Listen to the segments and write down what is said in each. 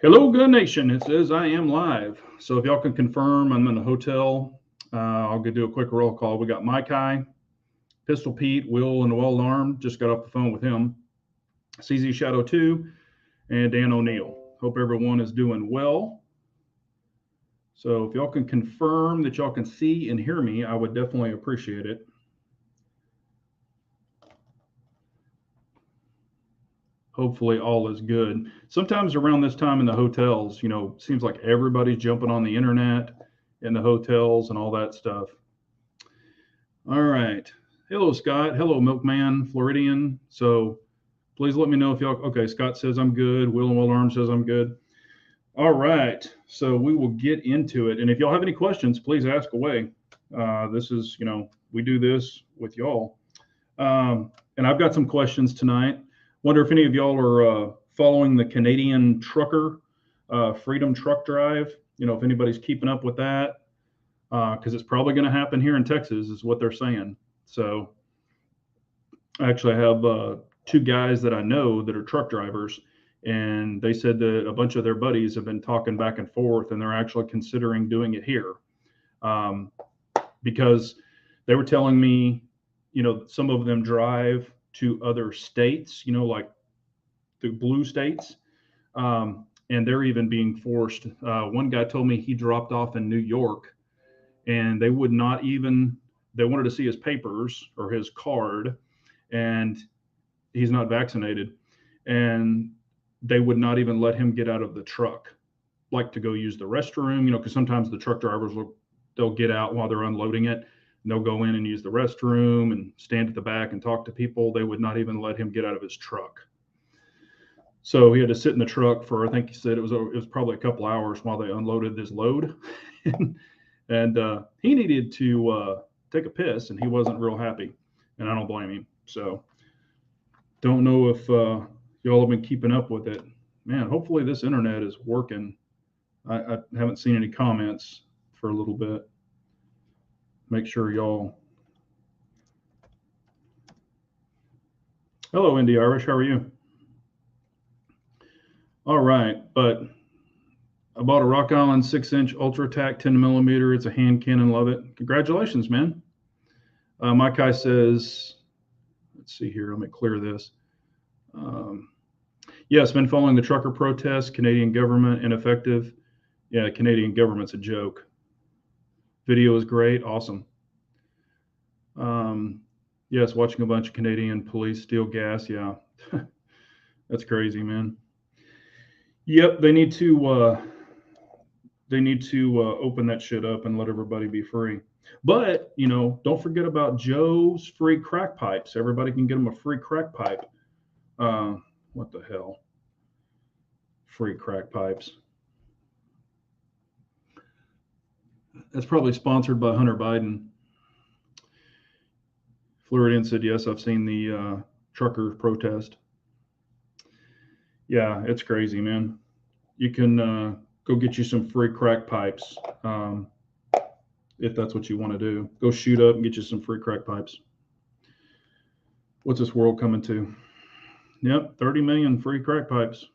Hello, Gun Nation. It says I am live. So if y'all can confirm, I'm in a hotel. I'll go do a quick roll call. We got Mike High, Pistol Pete, Will, and Well Arm. Just got off the phone with him. CZ Shadow 2, and Dan O'Neill. Hope everyone is doing well. So if y'all can confirm that y'all can see and hear me, I would definitely appreciate it. Hopefully all is good. Sometimes around this time in the hotels, seems like everybody's jumping on the internet in the hotels and all that stuff. All right. Hello, Scott. Hello, Milkman, Floridian. So please let me know if y'all, okay, Scott says I'm good. Will and Will Arm says I'm good. All right. So we will get into it. And if y'all have any questions, please ask away. This is, we do this with y'all. And I've got some questions tonight. Wonder if any of y'all are following the Canadian trucker Freedom Truck Drive. If anybody's keeping up with that, because it's probably going to happen here in Texas, is what they're saying. So actually, I have two guys that I know that are truck drivers, and they said that a bunch of their buddies have been talking back and forth, and they're actually considering doing it here, because they were telling me, some of them drive to other states, like the blue states, and they're even being forced. One guy told me he dropped off in New York, and they wanted to see his papers or his card, and he's not vaccinated, and they would not even let him get out of the truck, like to go use the restroom, because sometimes the truck drivers they'll get out while they're unloading it. They'll go in and use the restroom and stand at the back and talk to people. They would not even let him get out of his truck. So he had to sit in the truck for, I think he said it was probably a couple hours while they unloaded this load. and he needed to take a piss, and he wasn't real happy. And I don't blame him. So don't know if y'all have been keeping up with it. Man, hopefully this internet is working. I haven't seen any comments for a little bit. Make sure y'all. Hello, Indy Irish. How are you? All right, but I bought a Rock Island 6-inch Ultra Tac 10 millimeter. It's a hand cannon. Love it. Congratulations, man. Mike Kai says, let's see here. Let me clear this. Yes, been following the trucker protests. Canadian government ineffective. Yeah, Canadian government's a joke. Video is great. Awesome. Yes, watching a bunch of Canadian police steal gas. Yeah, that's crazy, man. Yep, they need to open that shit up and let everybody be free. But don't forget about Joe's free crack pipes. Everybody can get them a free crack pipe. What the hell? Free crack pipes. That's probably sponsored by Hunter Biden. Floridian said, yes, I've seen the trucker protest. Yeah, it's crazy, man. You can go get you some free crack pipes if that's what you want to do. Go shoot up and get you some free crack pipes. What's this world coming to? Yep, 30 million free crack pipes.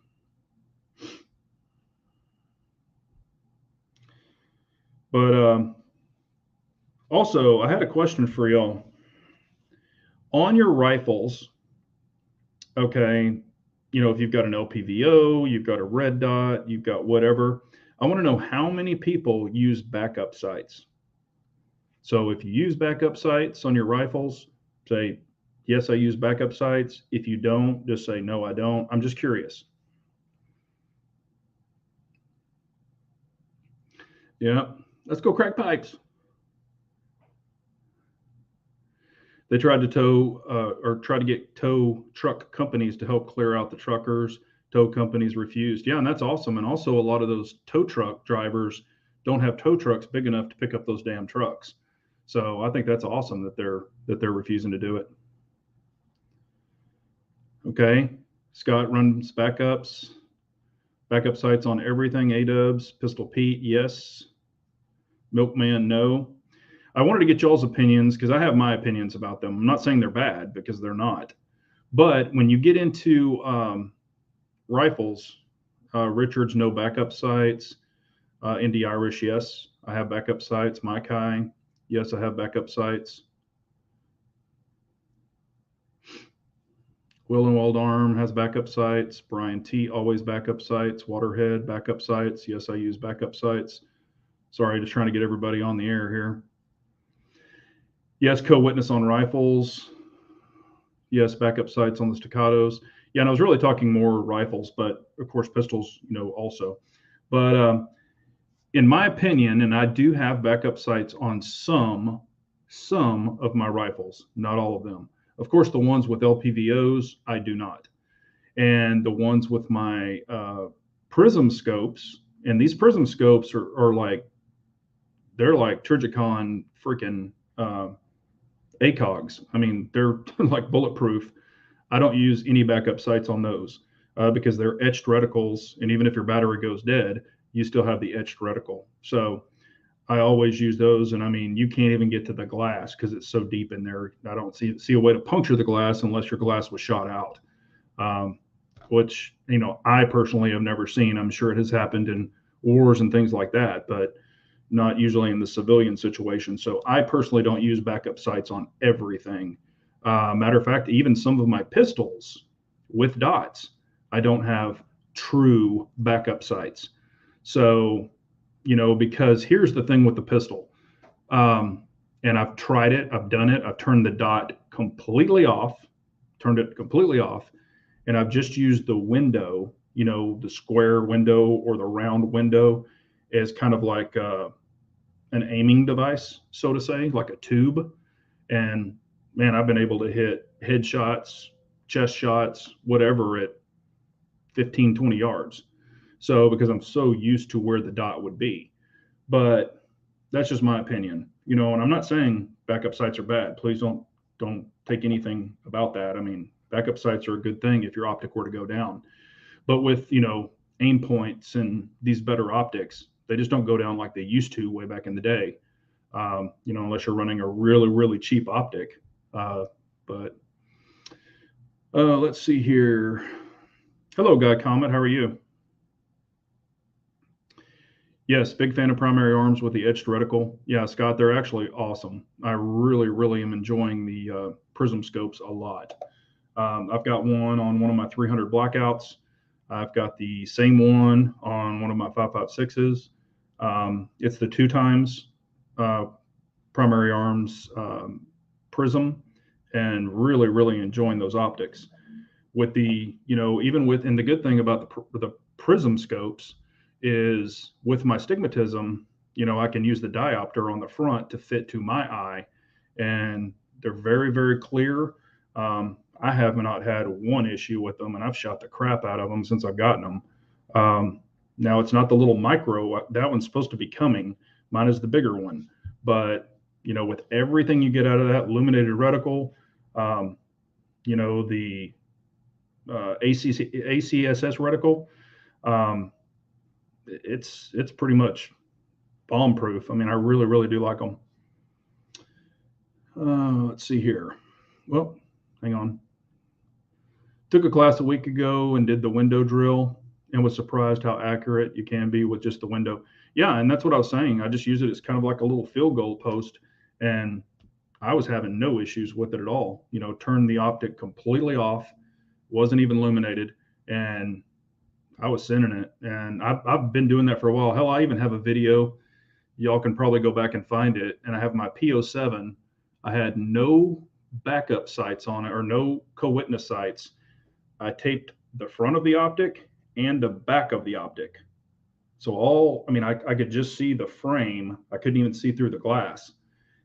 But also, I had a question for y'all. On your rifles, okay, if you've got an LPVO, you've got a red dot, you've got whatever, I want to know how many people use backup sights. So if you use backup sights on your rifles, say, yes, I use backup sights. If you don't, just say, no, I don't. I'm just curious. Yeah, let's go crack pipes. They tried to try to get tow truck companies to help clear out the truckers. Tow companies refused. Yeah, and that's awesome. And also, a lot of those tow truck drivers don't have tow trucks big enough to pick up those damn trucks. So I think that's awesome that they're refusing to do it. Okay, Scott runs backup sights on everything. A-dubs, Pistol Pete, yes. Milkman, no. I wanted to get y'all's opinions because I have my opinions about them. I'm not saying they're bad because they're not. But when you get into rifles, Richards, no backup sights. Indy Irish, yes, I have backup sights. Mike High, yes, I have backup sights. Will and Weld Arm has backup sights. Brian T, always backup sights. Waterhead, backup sights. Yes, I use backup sights. Sorry, just trying to get everybody on the air here. Yes, co-witness on rifles. Yes, backup sights on the staccatos. Yeah, and I was really talking more rifles, but of course pistols, also. But in my opinion, and I do have backup sights on some of my rifles, not all of them. Of course, the ones with LPVOs, I do not. And the ones with my prism scopes, and these prism scopes are like, they're like Trijicon freaking ACOGs. I mean, they're like bulletproof. I don't use any backup sights on those because they're etched reticles. And even if your battery goes dead, you still have the etched reticle. So I always use those. And I mean, you can't even get to the glass because it's so deep in there. I don't see a way to puncture the glass unless your glass was shot out, which, I personally have never seen. I'm sure it has happened in wars and things like that, but not usually in the civilian situation. So I personally don't use backup sights on everything. Matter of fact, even some of my pistols with dots, I don't have true backup sights. So, because here's the thing with the pistol. And I've tried it, I've done it, I've turned the dot completely off, turned it completely off, and I've just used the window, the square window or the round window as kind of like an aiming device, so to say, like a tube. And man, I've been able to hit headshots, chest shots, whatever at 15, 20 yards. So because I'm so used to where the dot would be. But that's just my opinion, and I'm not saying backup sights are bad. Please don't take anything about that. I mean, backup sights are a good thing if your optic were to go down. But with, aim points and these better optics, they just don't go down like they used to way back in the day. Unless you're running a really, really cheap optic. But let's see here. Hello, Guy Comet. How are you? Yes, big fan of primary arms with the etched reticle. Yeah, Scott, they're actually awesome. I really, really am enjoying the prism scopes a lot. I've got one of my 300 blackouts. I've got the same one on one of my 5.56s. It's the 2x primary arms prism, and really, really enjoying those optics. With the, and the good thing about the prism scopes is with my stigmatism, I can use the diopter on the front to fit to my eye, and they're very, very clear. I have not had one issue with them, and I've shot the crap out of them since I've gotten them. Now it's not the little micro, that one's supposed to be coming. Mine is the bigger one, but with everything you get out of that illuminated reticle, the ACSS reticle, it's pretty much bomb proof. I mean, I really, really do like them. Let's see here. Well, hang on. Took a class a week ago and did the window drill and was surprised how accurate you can be with just the window. Yeah, and that's what I was saying. I just use it as kind of like a little field goal post, and I was having no issues with it at all. Turned the optic completely off, wasn't even illuminated, and I was sending it. And I've been doing that for a while. Hell, I even have a video. Y'all can probably go back and find it. And I have my P07. I had no backup sights on it or no co-witness sights. I taped the front of the optic and the back of the optic. So I could just see the frame. I couldn't even see through the glass.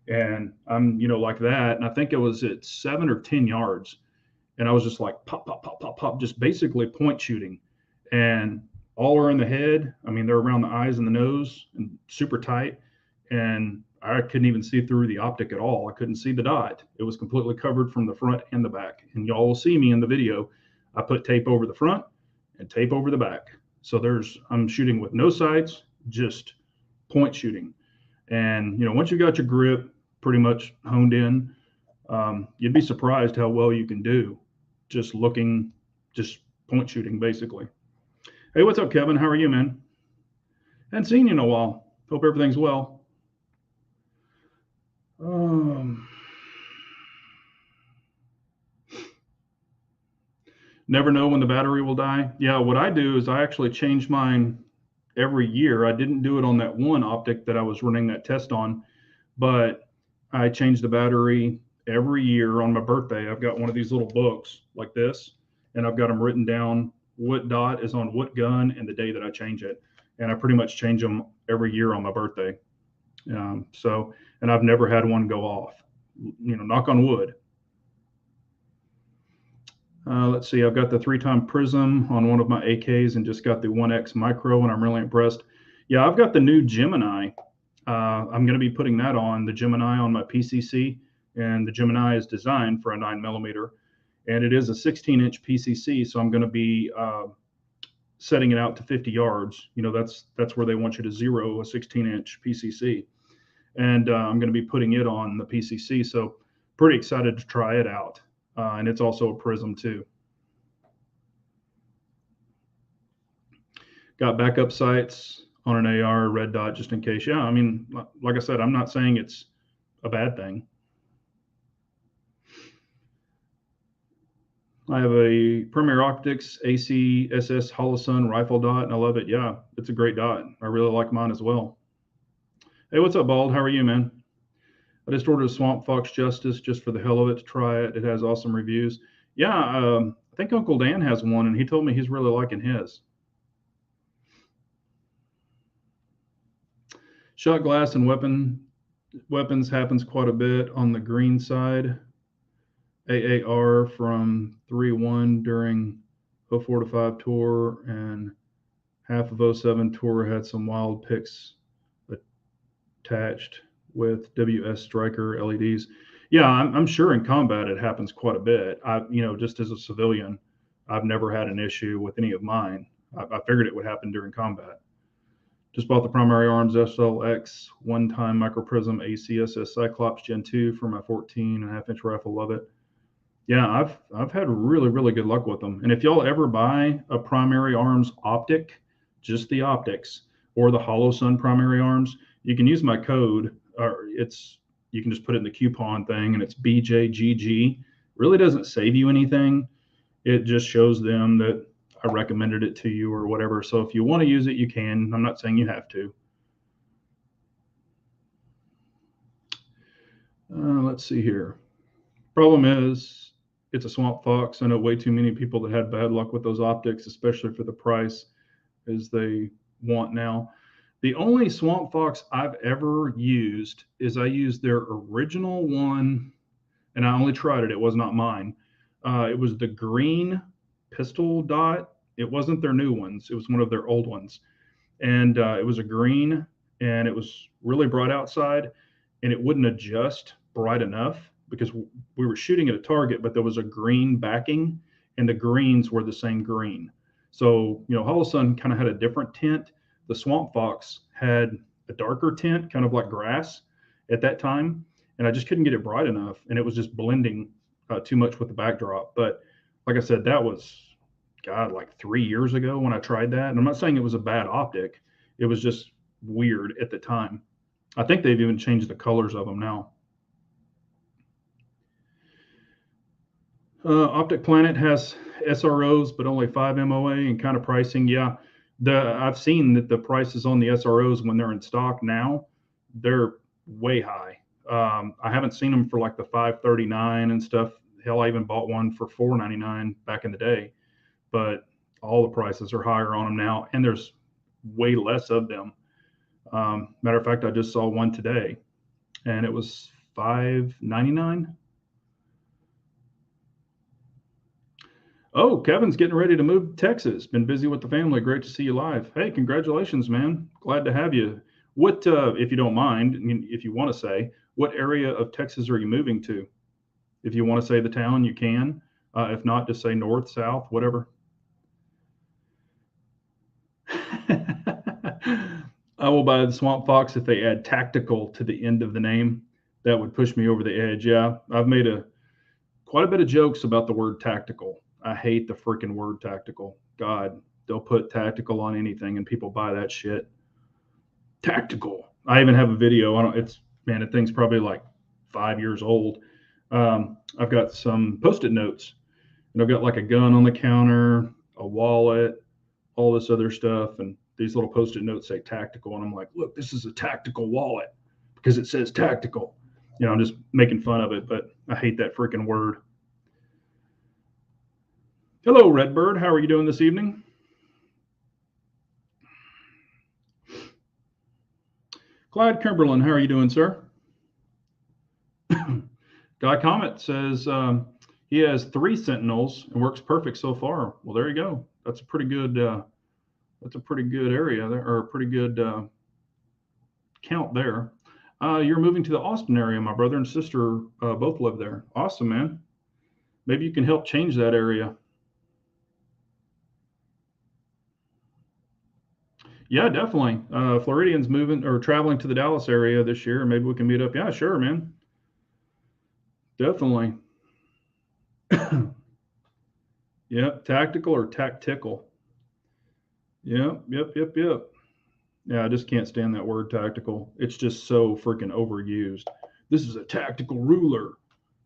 And I'm, like that. And I think it was at 7 or 10 yards. And I was just like pop, pop, pop, pop, pop, just basically point shooting. And all are in the head. I mean, they're around the eyes and the nose and super tight. And I couldn't even see through the optic at all. I couldn't see the dot. It was completely covered from the front and the back. And y'all will see me in the video. I put tape over the front and tape over the back. So I'm shooting with no sights, just point shooting. And, once you got your grip pretty much honed in, you'd be surprised how well you can do just point shooting, basically. Hey, what's up, Kevin? How are you, man? Hadn't seen you in a while. Hope everything's well. Um, Never know when the battery will die. Yeah, what I do is I actually change mine every year. I didn't do it on that one optic that I was running that test on, but I change the battery every year on my birthday. I've got one of these little books like this, and I've got them written down what dot is on what gun and the day that I change it. And I pretty much change them every year on my birthday. And I've never had one go off. Knock on wood. Let's see, I've got the 3-time Prism on one of my AKs and just got the 1X Micro, and I'm really impressed. Yeah, I've got the new Gemini. I'm going to be putting that on, the Gemini on my PCC, and the Gemini is designed for a 9mm, and it is a 16-inch PCC, so I'm going to be setting it out to 50 yards. That's where they want you to zero a 16-inch PCC, and I'm going to be putting it on the PCC, so pretty excited to try it out. And it's also a Prism too. Got backup sights on an AR red dot just in case. Yeah, I mean, like I said, I'm not saying it's a bad thing. I have a Premier Optics ACSS Holosun rifle dot, and I love it. Yeah, it's a great dot. I really like mine as well. Hey, what's up, Bald? How are you, man? I just ordered a Swamp Fox Justice just for the hell of it to try it. It has awesome reviews. Yeah, I think Uncle Dan has one, and he told me he's really liking his. Shot glass and weapons happens quite a bit on the green side. AAR from 3-1 during 04 to 5 tour, and half of 07 tour had some wild picks attached with WS Striker LEDs. Yeah, I'm sure in combat it happens quite a bit. Just as a civilian, I've never had an issue with any of mine. I figured it would happen during combat. Just bought the Primary Arms SLX 1-time microprism ACSS Cyclops Gen 2 for my 14.5-inch rifle. Love it. Yeah, I've had really, really good luck with them. And if y'all ever buy a Primary Arms optic, just the optics, or the Holosun Primary Arms, you can use my code, or you can just put it in the coupon thing, and it's BJGG. Really doesn't save you anything. It just shows them that I recommended it to you or whatever. So if you want to use it, you can. I'm not saying you have to. Let's see here. Problem is, it's a Swamp Fox. I know way too many people that had bad luck with those optics, especially for the price as they want now. The only Swamp Fox I've ever used is I used their original one, and I only tried it. It was not mine. It was the green pistol dot. It wasn't their new ones. It was one of their old ones. And it was a green, and it was really bright outside, and it wouldn't adjust bright enough because we were shooting at a target, but there was a green backing, and the greens were the same green. So, Holosun kind of had a different tint. The Swamp Fox had a darker tint, kind of like grass at that time, and I just couldn't get it bright enough, and it was just blending too much with the backdrop. But like I said, that was, God, like 3 years ago when I tried that. And I'm not saying it was a bad optic. It was just weird at the time. I think they've even changed the colors of them now. Optic Planet has SROs, but only 5 MOA and kind of pricing. Yeah, I've seen that the prices on the SROs when they're in stock now, they're way high. I haven't seen them for like the 539 and stuff. Hell, I even bought one for 499 back in the day, but all the prices are higher on them now, and there's way less of them. Matter of fact, I just saw one today, and it was $599. Oh, Kevin's getting ready to move to Texas. Been busy with the family. Great to see you live. Hey, congratulations, man. Glad to have you. What, if you don't mind, if you want to say, what area of Texas are you moving to? If you want to say the town, you can. If not, just say north, south, whatever. I will buy the Swamp Fox if they add tactical to the end of the name. That would push me over the edge. Yeah, I've made quite a bit of jokes about the word tactical. I hate the freaking word tactical. God, they'll put tactical on anything, and people buy that shit. Tactical. I even have a video. The thing's probably like 5 years old. I've got some Post-it notes, and I've got like a gun on the counter, a wallet, all this other stuff, and these little Post-it notes say tactical, and I'm like, look, this is a tactical wallet because it says tactical. I'm just making fun of it, but I hate that freaking word. Hello, Redbird. How are you doing this evening? Clyde Kimberlin, how are you doing, sir? Guy Comet says he has 3 Sentinels and works perfect so far. Well, there you go. That's a pretty good. That's a pretty good area there, or a pretty good count there. You're moving to the Austin area. My brother and sister both live there. Awesome, man. Maybe you can help change that area. Yeah, definitely. Floridian's moving or traveling to the Dallas area this year. Maybe we can meet up. Yeah, sure, man. Definitely. Yep, tactical or tactical. Yep. Yeah, I just can't stand that word tactical. It's just so freaking overused. This is a tactical ruler.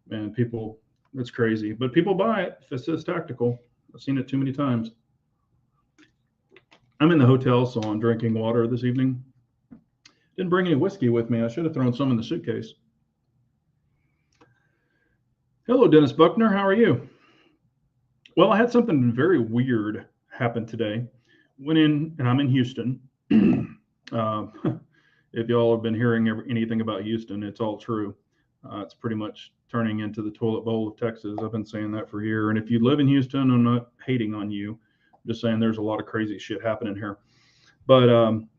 Man, people, that's crazy. But people buy it if it says tactical. I've seen it too many times. I'm in the hotel, so I'm drinking water this evening. Didn't bring any whiskey with me. I should have thrown some in the suitcase. Hello, Dennis Buckner. How are you? Well, I had something very weird happen today. Went in, and I'm in Houston. If y'all have been hearing anything about Houston, it's all true. It's pretty much turning into the toilet bowl of Texas. I've been saying that for a year. And if you live in Houston, I'm not hating on you. I'm just saying there's a lot of crazy shit happening here. But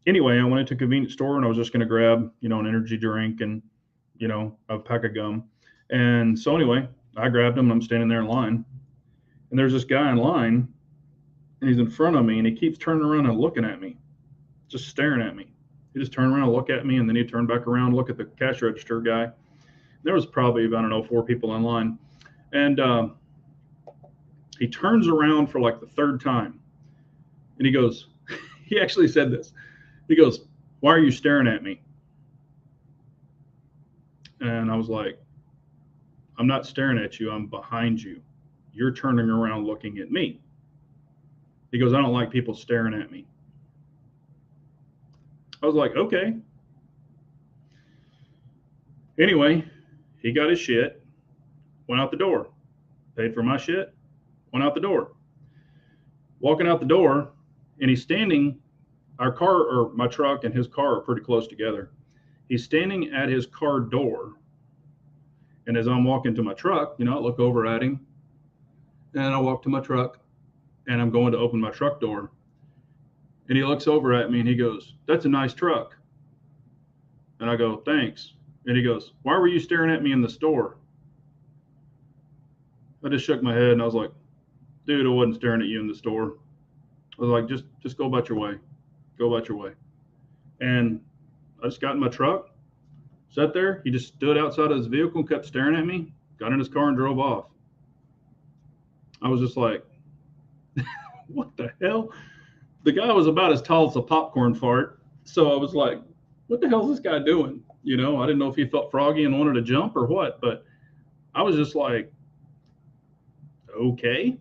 anyway, I went into a convenience store and I was just going to grab, an energy drink and, a pack of gum. And so anyway, I grabbed them and I'm standing there in line. And there's this guy in line and he's in front of me and he keeps turning around and looking at me, just staring at me. He just turned around and looked at me and then he turned back around, look at the cash register guy. There was probably, I don't know, 4 people in line. And he turns around for like the 3rd time and he goes, he actually said this. He goes, "Why are you staring at me?" And I was like, "I'm not staring at you. I'm behind you. You're turning around looking at me." He goes, "I don't like people staring at me." I was like, okay. Anyway, he got his shit, went out the door, paid for my shit, went out the door. Walking out the door, and he's standing, our car, or my truck and his car are pretty close together. He's standing at his car door. And as I'm walking to my truck, I look over at him and I walk to my truck and I'm going to open my truck door. And he looks over at me and he goes, "That's a nice truck." And I go, "Thanks." And he goes, "Why were you staring at me in the store?" I just shook my head and I was like, "Dude, I wasn't staring at you in the store." I was like, just go about your way. Go about your way. And I just got in my truck, sat there. He just stood outside of his vehicle and kept staring at me, got in his car and drove off. I was just like, what the hell? The guy was about as tall as a popcorn fart. So I was like, what the hell is this guy doing? I didn't know if he felt froggy and wanted to jump or what, but I was just like, okay,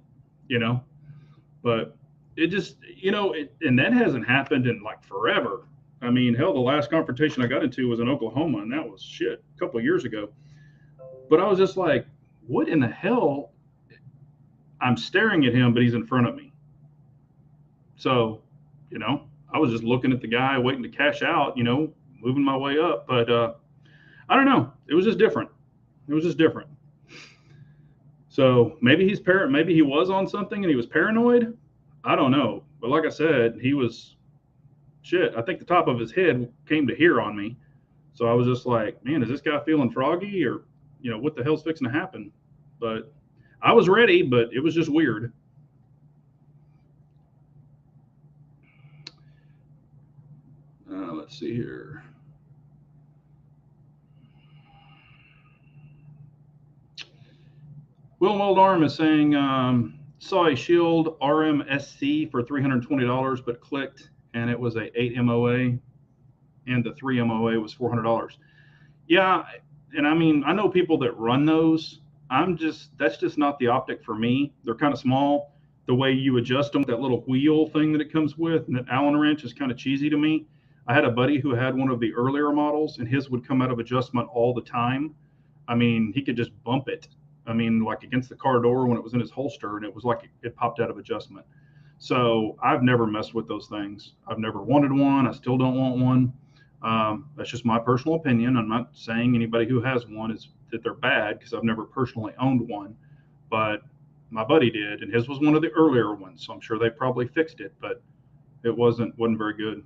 but it just, and that hasn't happened in like forever. I mean, hell, the last confrontation I got into was in Oklahoma, and that was shit a couple of years ago. But I was just like, what in the hell? I'm staring at him, but he's in front of me. So, I was just looking at the guy, waiting to cash out, moving my way up. But I don't know. It was just different. So maybe maybe he was on something and he was paranoid. I don't know. But like I said, he was shit. I think the top of his head came to here on me. So I was just like, man, is this guy feeling froggy or, what the hell's fixing to happen? But I was ready, but it was just weird. Let's see here. Will Moldarm is saying, Saw a Shield RMSC for $320, but clicked and it was a 8 MOA, and the 3 MOA was $400. Yeah, and I mean, I know people that run those. That's just not the optic for me. They're kind of small. The way you adjust them, that little wheel thing that it comes with, and that Allen wrench is kind of cheesy to me. I had a buddy who had one of the earlier models, and his would come out of adjustment all the time. I mean, he could just bump it. I mean, like against the car door when it was in his holster, and it was like it popped out of adjustment. So I've never messed with those things. I've never wanted one. I still don't want one. That's just my personal opinion. I'm not saying anybody who has one is that they're bad because I've never personally owned one, but my buddy did, and his was one of the earlier ones. So I'm sure they probably fixed it, but it wasn't very good.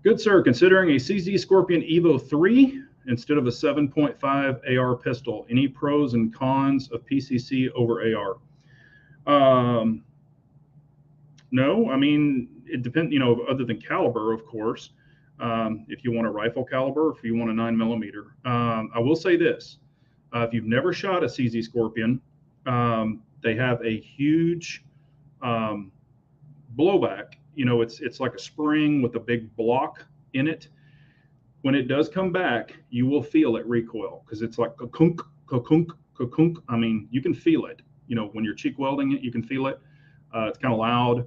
Good sir, considering a CZ Scorpion Evo 3 instead of a 7.5 AR pistol. Any pros and cons of PCC over AR? No, I mean, it depends, you know, other than caliber, of course. If you want a rifle caliber, if you want a 9mm. I will say this. If you've never shot a CZ Scorpion, they have a huge blowback. You know, it's like a spring with a big block in it. When it does come back, you will feel it recoil because it's like ka-kunk, ka-kunk, ka-kunk. I mean, you can feel it. You know, when you're cheek welding it, you can feel it. It's kind of loud.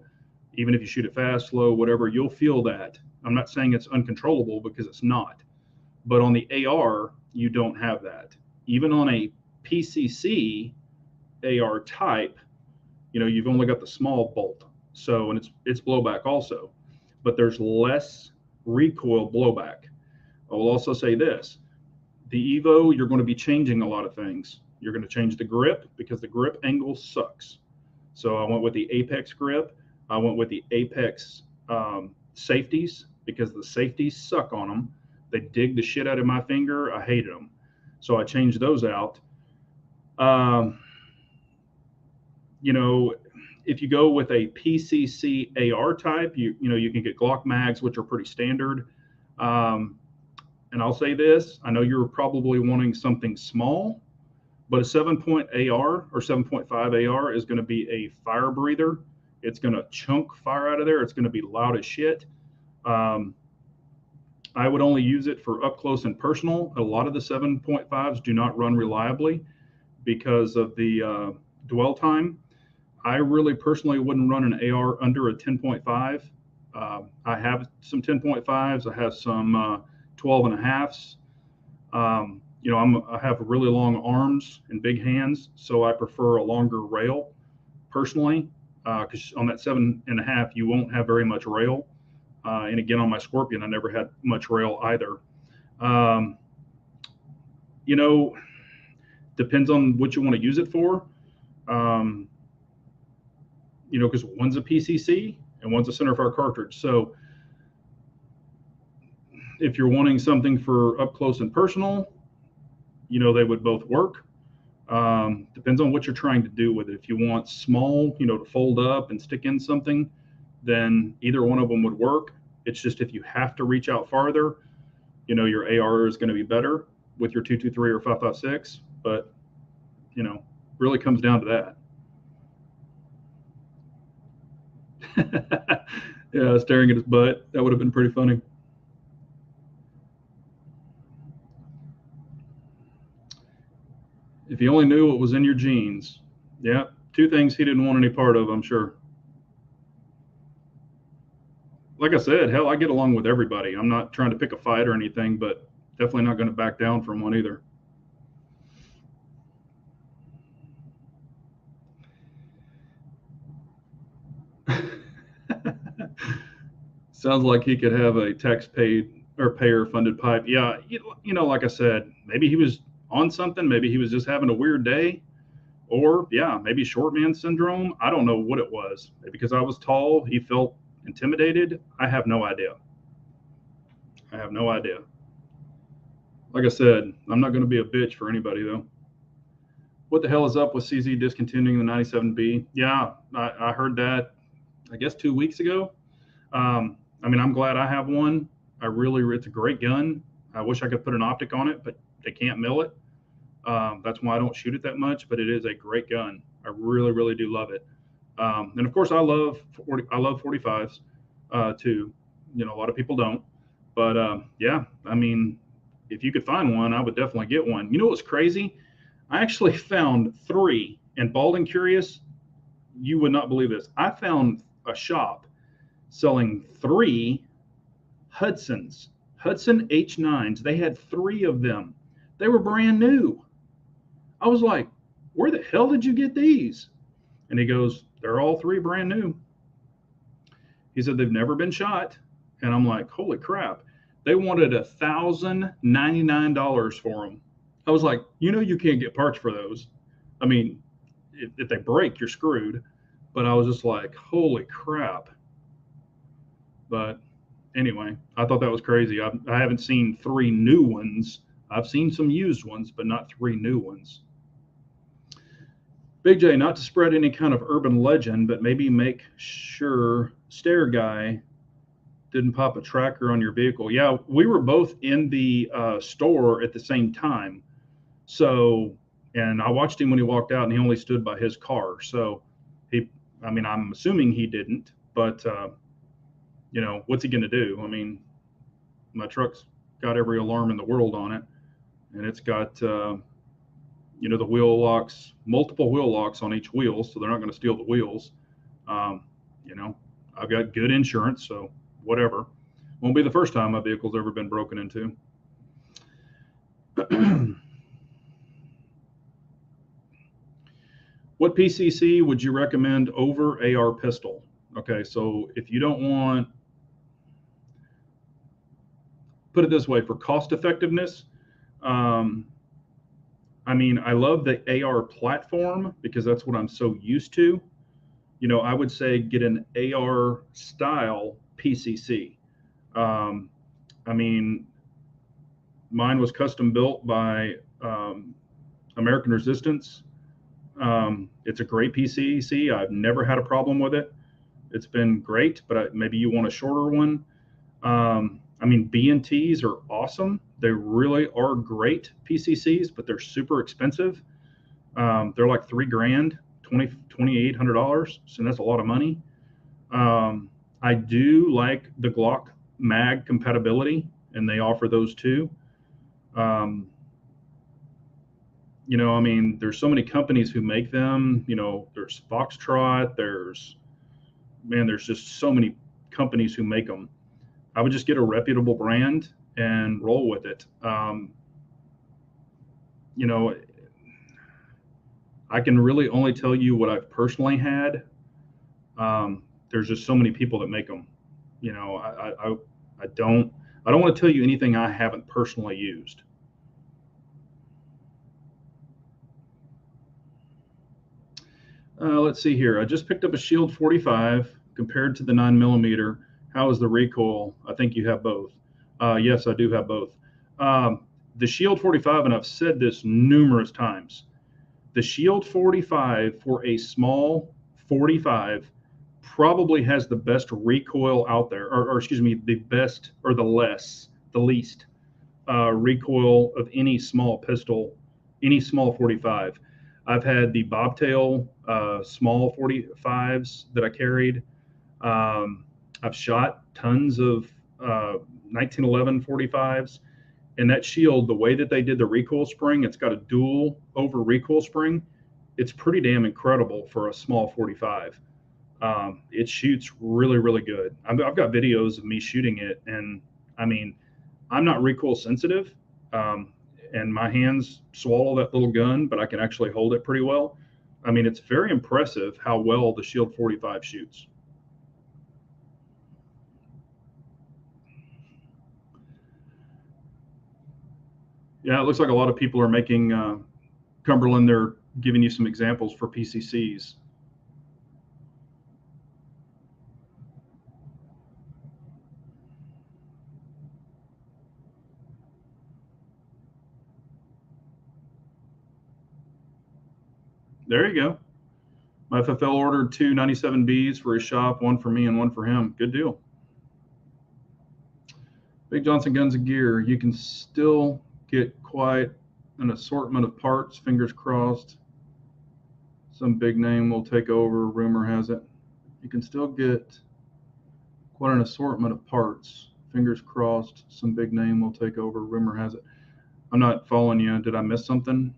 Even if you shoot it fast, slow, whatever, you'll feel that. I'm not saying it's uncontrollable because it's not. But on the AR, you don't have that. Even on a PCC AR type, you know, you've only got the small bolt. So, and it's blowback also. But there's less recoil blowback. I will also say this. The Evo, you're going to be changing a lot of things. You're going to change the grip because the grip angle sucks. So I went with the Apex grip. I went with the Apex safeties because the safeties suck on them. They dig the shit out of my finger. I hated them. So I changed those out. You know, if you go with a PCC AR type, you know, you can get Glock mags, which are pretty standard. And I'll say this, I know you're probably wanting something small, but a 7-point AR or 7.5 AR is going to be a fire breather. It's going to chunk fire out of there. It's going to be loud as shit. I would only use it for up close and personal. A lot of the 7.5s do not run reliably because of the dwell time. I really personally wouldn't run an AR under a 10.5. I have some 10.5s. I have some 12 and a halves. You know, I have really long arms and big hands, so I prefer a longer rail personally, because on that 7.5, you won't have very much rail. And again, on my Scorpion, I never had much rail either. You know, depends on what you want to use it for. You know, because one's a PCC and one's a centerfire cartridge. So if you're wanting something for up close and personal, you know, they would both work. Depends on what you're trying to do with it. If you want small, you know, to fold up and stick in something, then either one of them would work. It's just if you have to reach out farther, you know, your AR is going to be better with your 223 or 5.56. But, you know, really comes down to that. Yeah, staring at his butt. That would have been pretty funny. If you only knew what was in your jeans. Yeah, two things he didn't want any part of, I'm sure. Like I said, hell, I get along with everybody. I'm not trying to pick a fight or anything, but definitely not going to back down from one either. Sounds like he could have a tax paid or payer funded pipe. Yeah, you know, like I said, maybe he was on something. Maybe he was just having a weird day. Or, yeah, maybe short man syndrome. I don't know what it was. Maybe because I was tall, he felt intimidated. I have no idea. I have no idea. Like I said, I'm not going to be a bitch for anybody, though. What the hell is up with CZ discontinuing the 97B? Yeah, I heard that, I guess, 2 weeks ago. I mean, I'm glad I have one. It's a great gun. I wish I could put an optic on it, but they can't mill it. That's why I don't shoot it that much, but it is a great gun. I I really, really do love it. And of course, I love 45s too. You know, a lot of people don't, but yeah, I mean, if you could find one, I would definitely get one. You know what's crazy? I actually found three, and bald and curious, you would not believe this. I found a shop selling three Hudson H9s. They had three of them. They were brand new. I was like, where the hell did you get these? And he goes, they're all three brand new. He said they've never been shot. And I'm like, holy crap. They wanted $1,099 for them. I was like, you know, you can't get parts for those. I mean, if they break, you're screwed. But I was just like, holy crap. But anyway, I thought that was crazy. I haven't seen three new ones. I've seen some used ones, but not three new ones. Big J, not to spread any kind of urban legend, but maybe make sure Stair Guy didn't pop a tracker on your vehicle. Yeah, we were both in the store at the same time. So, and I watched him when he walked out, and he only stood by his car. So, I mean, I'm assuming he didn't, but you know, what's he going to do? I mean, my truck's got every alarm in the world on it, and it's got, you know, the wheel locks, multiple wheel locks on each wheel, so they're not going to steal the wheels. You know, I've got good insurance, so whatever. Won't be the first time my vehicle's ever been broken into. What PCC would you recommend over AR pistol? Okay, so if you don't want, put it this way, for cost effectiveness, um, I mean, I love the AR platform because that's what I'm so used to. You know, I would say get an AR style PCC. Um, I mean, mine was custom built by American Resistance. It's a great PCC. I've never had a problem with it. It's been great, but maybe you want a shorter one. I mean, B&Ts are awesome. They really are great PCCs, but they're super expensive. They're like $3,000, $2,800. So that's a lot of money. I do like the Glock mag compatibility, and they offer those too. Um, you know, I mean, there's so many companies who make them. You know, there's Foxtrot, there's just so many companies who make them. I would just get a reputable brand and roll with it. You know, I can really only tell you what I've personally had. There's just so many people that make them. You know, I don't want to tell you anything I haven't personally used. Let's see here. I just picked up a Shield 45 compared to the 9mm. How is the recoil? I think you have both. Yes, I do have both. The Shield 45, and I've said this numerous times, the Shield 45 for a small 45 probably has the best recoil out there, or excuse me, the best or the least recoil of any small pistol, any small 45. I've had the bobtail small 45s that I carried. I've shot tons of 1911 45s. And that Shield, the way that they did the recoil spring, it's got a dual over recoil spring. It's pretty damn incredible for a small 45. It shoots really, really good. I've got videos of me shooting it, and I mean, I'm not recoil sensitive, and my hands swallow that little gun, but I can actually hold it pretty well. I mean, it's very impressive how well the Shield 45 shoots. Yeah, it looks like a lot of people are making Cumberland. They're giving you some examples for PCCs. There you go. My FFL ordered two 97Bs for his shop, one for me and one for him. Good deal. Big Johnson Guns and Gear. You can still get quite an assortment of parts, fingers crossed. Some big name will take over, rumor has it. You can still get quite an assortment of parts. Fingers crossed, some big name will take over, rumor has it. I'm not following you. Did I miss something?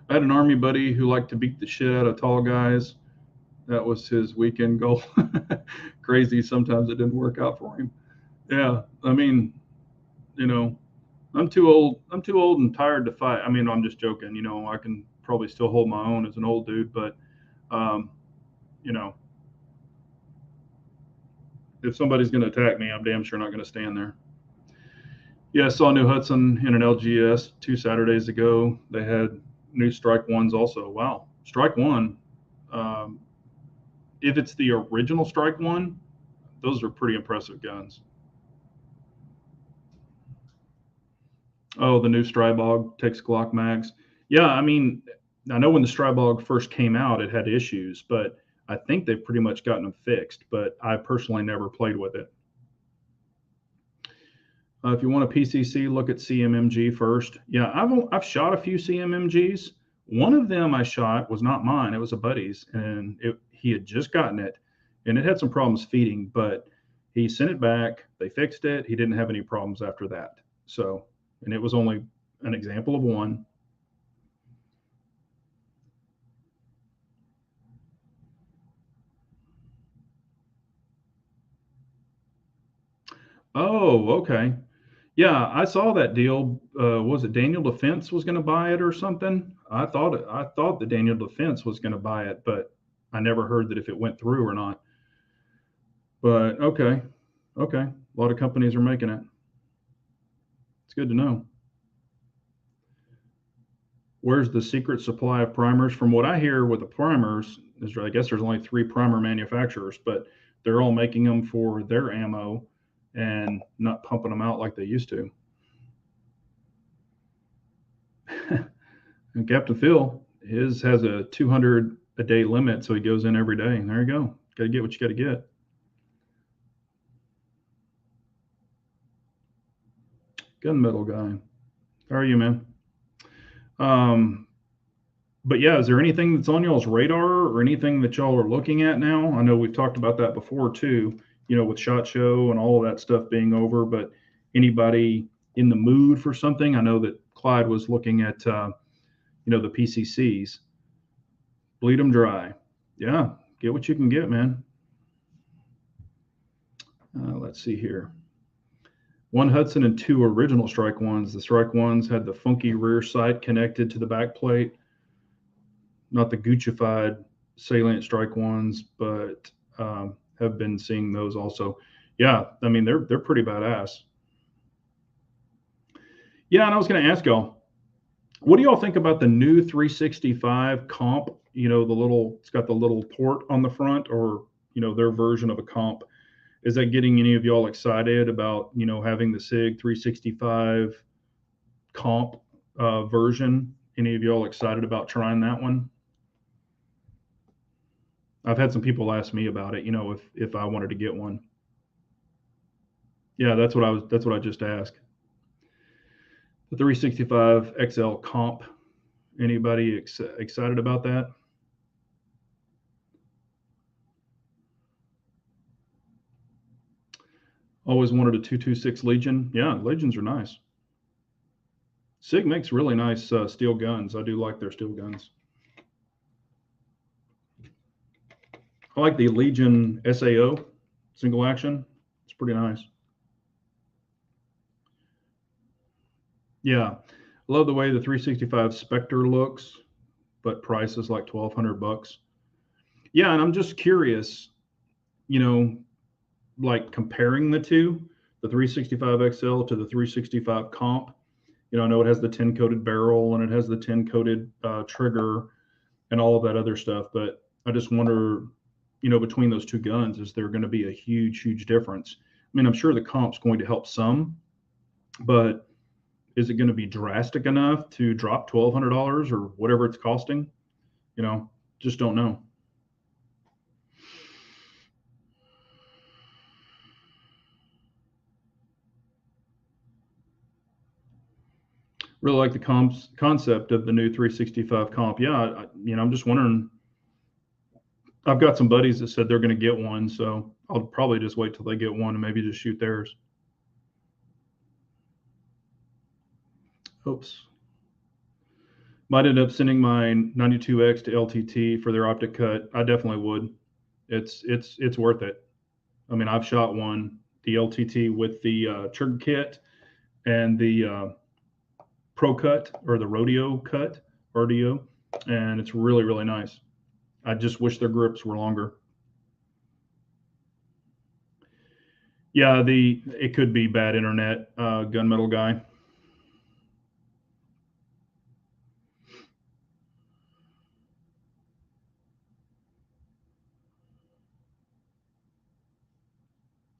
I had an Army buddy who liked to beat the shit out of tall guys. That was his weekend goal. Crazy. Sometimes it didn't work out for him. Yeah. I mean, you know, I'm too old. I'm too old and tired to fight. I mean, I'm just joking. I can probably still hold my own as an old dude, but, um, you know, if somebody's going to attack me, I'm damn sure not going to stand there. Yeah, I saw New Hudson in an LGS 2 Saturdays ago. They had new Strike Ones also. Wow, Strike One. Um, if it's the original Strike One, those are pretty impressive guns. Oh, the new Strybog takes Glock mags. Yeah, I mean, I know when the Strybog first came out, it had issues, but I think they've pretty much gotten them fixed. But I personally never played with it. If you want a PCC, look at CMMG first. Yeah, I've shot a few CMMGs. One of them I shot was not mine; it was a buddy's, and he had just gotten it, and it had some problems feeding, but he sent it back. They fixed it. He didn't have any problems after that. So, and it was only an example of one. Oh, okay. Yeah, I saw that deal. Was it Daniel Defense was going to buy it or something? I thought that Daniel Defense was going to buy it, but I never heard that if it went through or not. But okay, okay. A lot of companies are making it. It's good to know. Where's the secret supply of primers? From what I hear with the primers, I guess there's only three primer manufacturers, but they're all making them for their ammo and not pumping them out like they used to. And Captain Phil, his has a 200 a day limit, so he goes in every day. And there you go. Got to get what you got to get. Gunmetal guy. How are you, man? Um, but yeah, is there anything that's on y'all's radar or anything that y'all are looking at now? I know we've talked about that before too, with SHOT Show and all of that stuff being over, but anybody in the mood for something? I know that Clyde was looking at, the PCCs, bleed them dry. Yeah, get what you can get, man. Let's see here. One Hudson and two original Strike Ones. The Strike Ones had the funky rear sight connected to the back plate, not the Guccified salient Strike Ones, but have been seeing those also. Yeah, I mean they're pretty badass. Yeah, and I was going to ask y'all, what do y'all think about the new 365 comp? It's got the little port on the front, or their version of a comp. Is that getting any of y'all excited about having the SIG 365 comp version? Any of y'all excited about trying that one? I've had some people ask me about it. If I wanted to get one. Yeah, That's what I just asked. The 365 XL comp. Anybody excited about that? Always wanted a 226 Legion. Yeah, Legions are nice. SIG makes really nice steel guns. I do like their steel guns. I like the Legion SAO single action. It's pretty nice. Yeah, I love the way the 365 Spectre looks, but price is like 1,200 bucks. Yeah, and I'm just curious, you know, like comparing the two, the 365 XL to the 365 Comp. I know it has the 10 coated barrel and it has the 10 coated trigger and all of that other stuff, but I just wonder, between those two guns, is there going to be a huge, huge difference? I mean, I'm sure the Comp's going to help some, but is it going to be drastic enough to drop $1,200 or whatever it's costing? Just don't know. Really like the concept of the new 365 comp. Yeah, I'm just wondering. I've got some buddies that said they're going to get one, so I'll probably just wait till they get one and maybe just shoot theirs. Oops. Might end up sending my 92X to LTT for their optic cut. I definitely would. It's worth it. I mean, I've shot one, the LTT with the trigger kit and the Pro Cut or the Rodeo Cut, RDO, and it's really, really nice. I just wish their grips were longer. Yeah, it could be bad internet, gunmetal guy.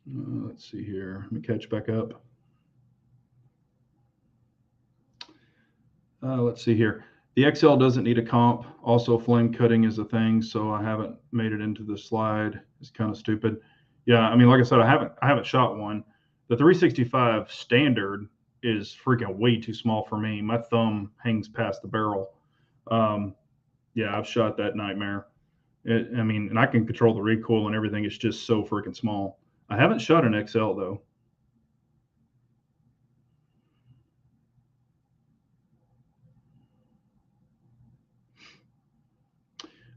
Let's see here. Let me catch back up. Let's see here. The XL doesn't need a comp. Also, flame cutting is a thing, so I haven't made it into the slide. It's kind of stupid. Yeah, I mean, like I said, I haven't shot one. The 365 standard is freaking way too small for me. My thumb hangs past the barrel. Yeah, I've shot that nightmare. I mean, and I can control the recoil and everything. It's just so freaking small. I haven't shot an XL though.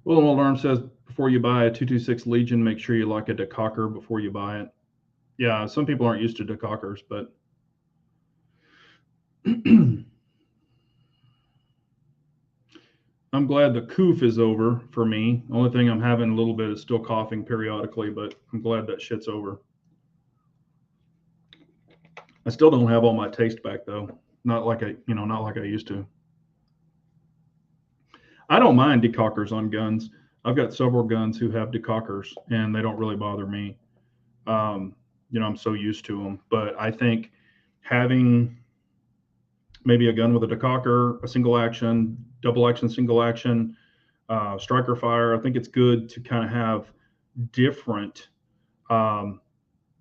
Little alarm says before you buy a 226 Legion, make sure you like a decocker before you buy it. Yeah, some people aren't used to decockers, but I'm glad the coof is over for me. Only thing I'm having a little bit is still coughing periodically, but I'm glad that shit's over. I still don't have all my taste back though. Not like I used to. I don't mind decockers on guns. I've got several guns who have decockers, and they don't really bother me. I'm so used to them. But I think having maybe a gun with a decocker, a single action, double action, single action, striker fire, I think it's good to kind of have different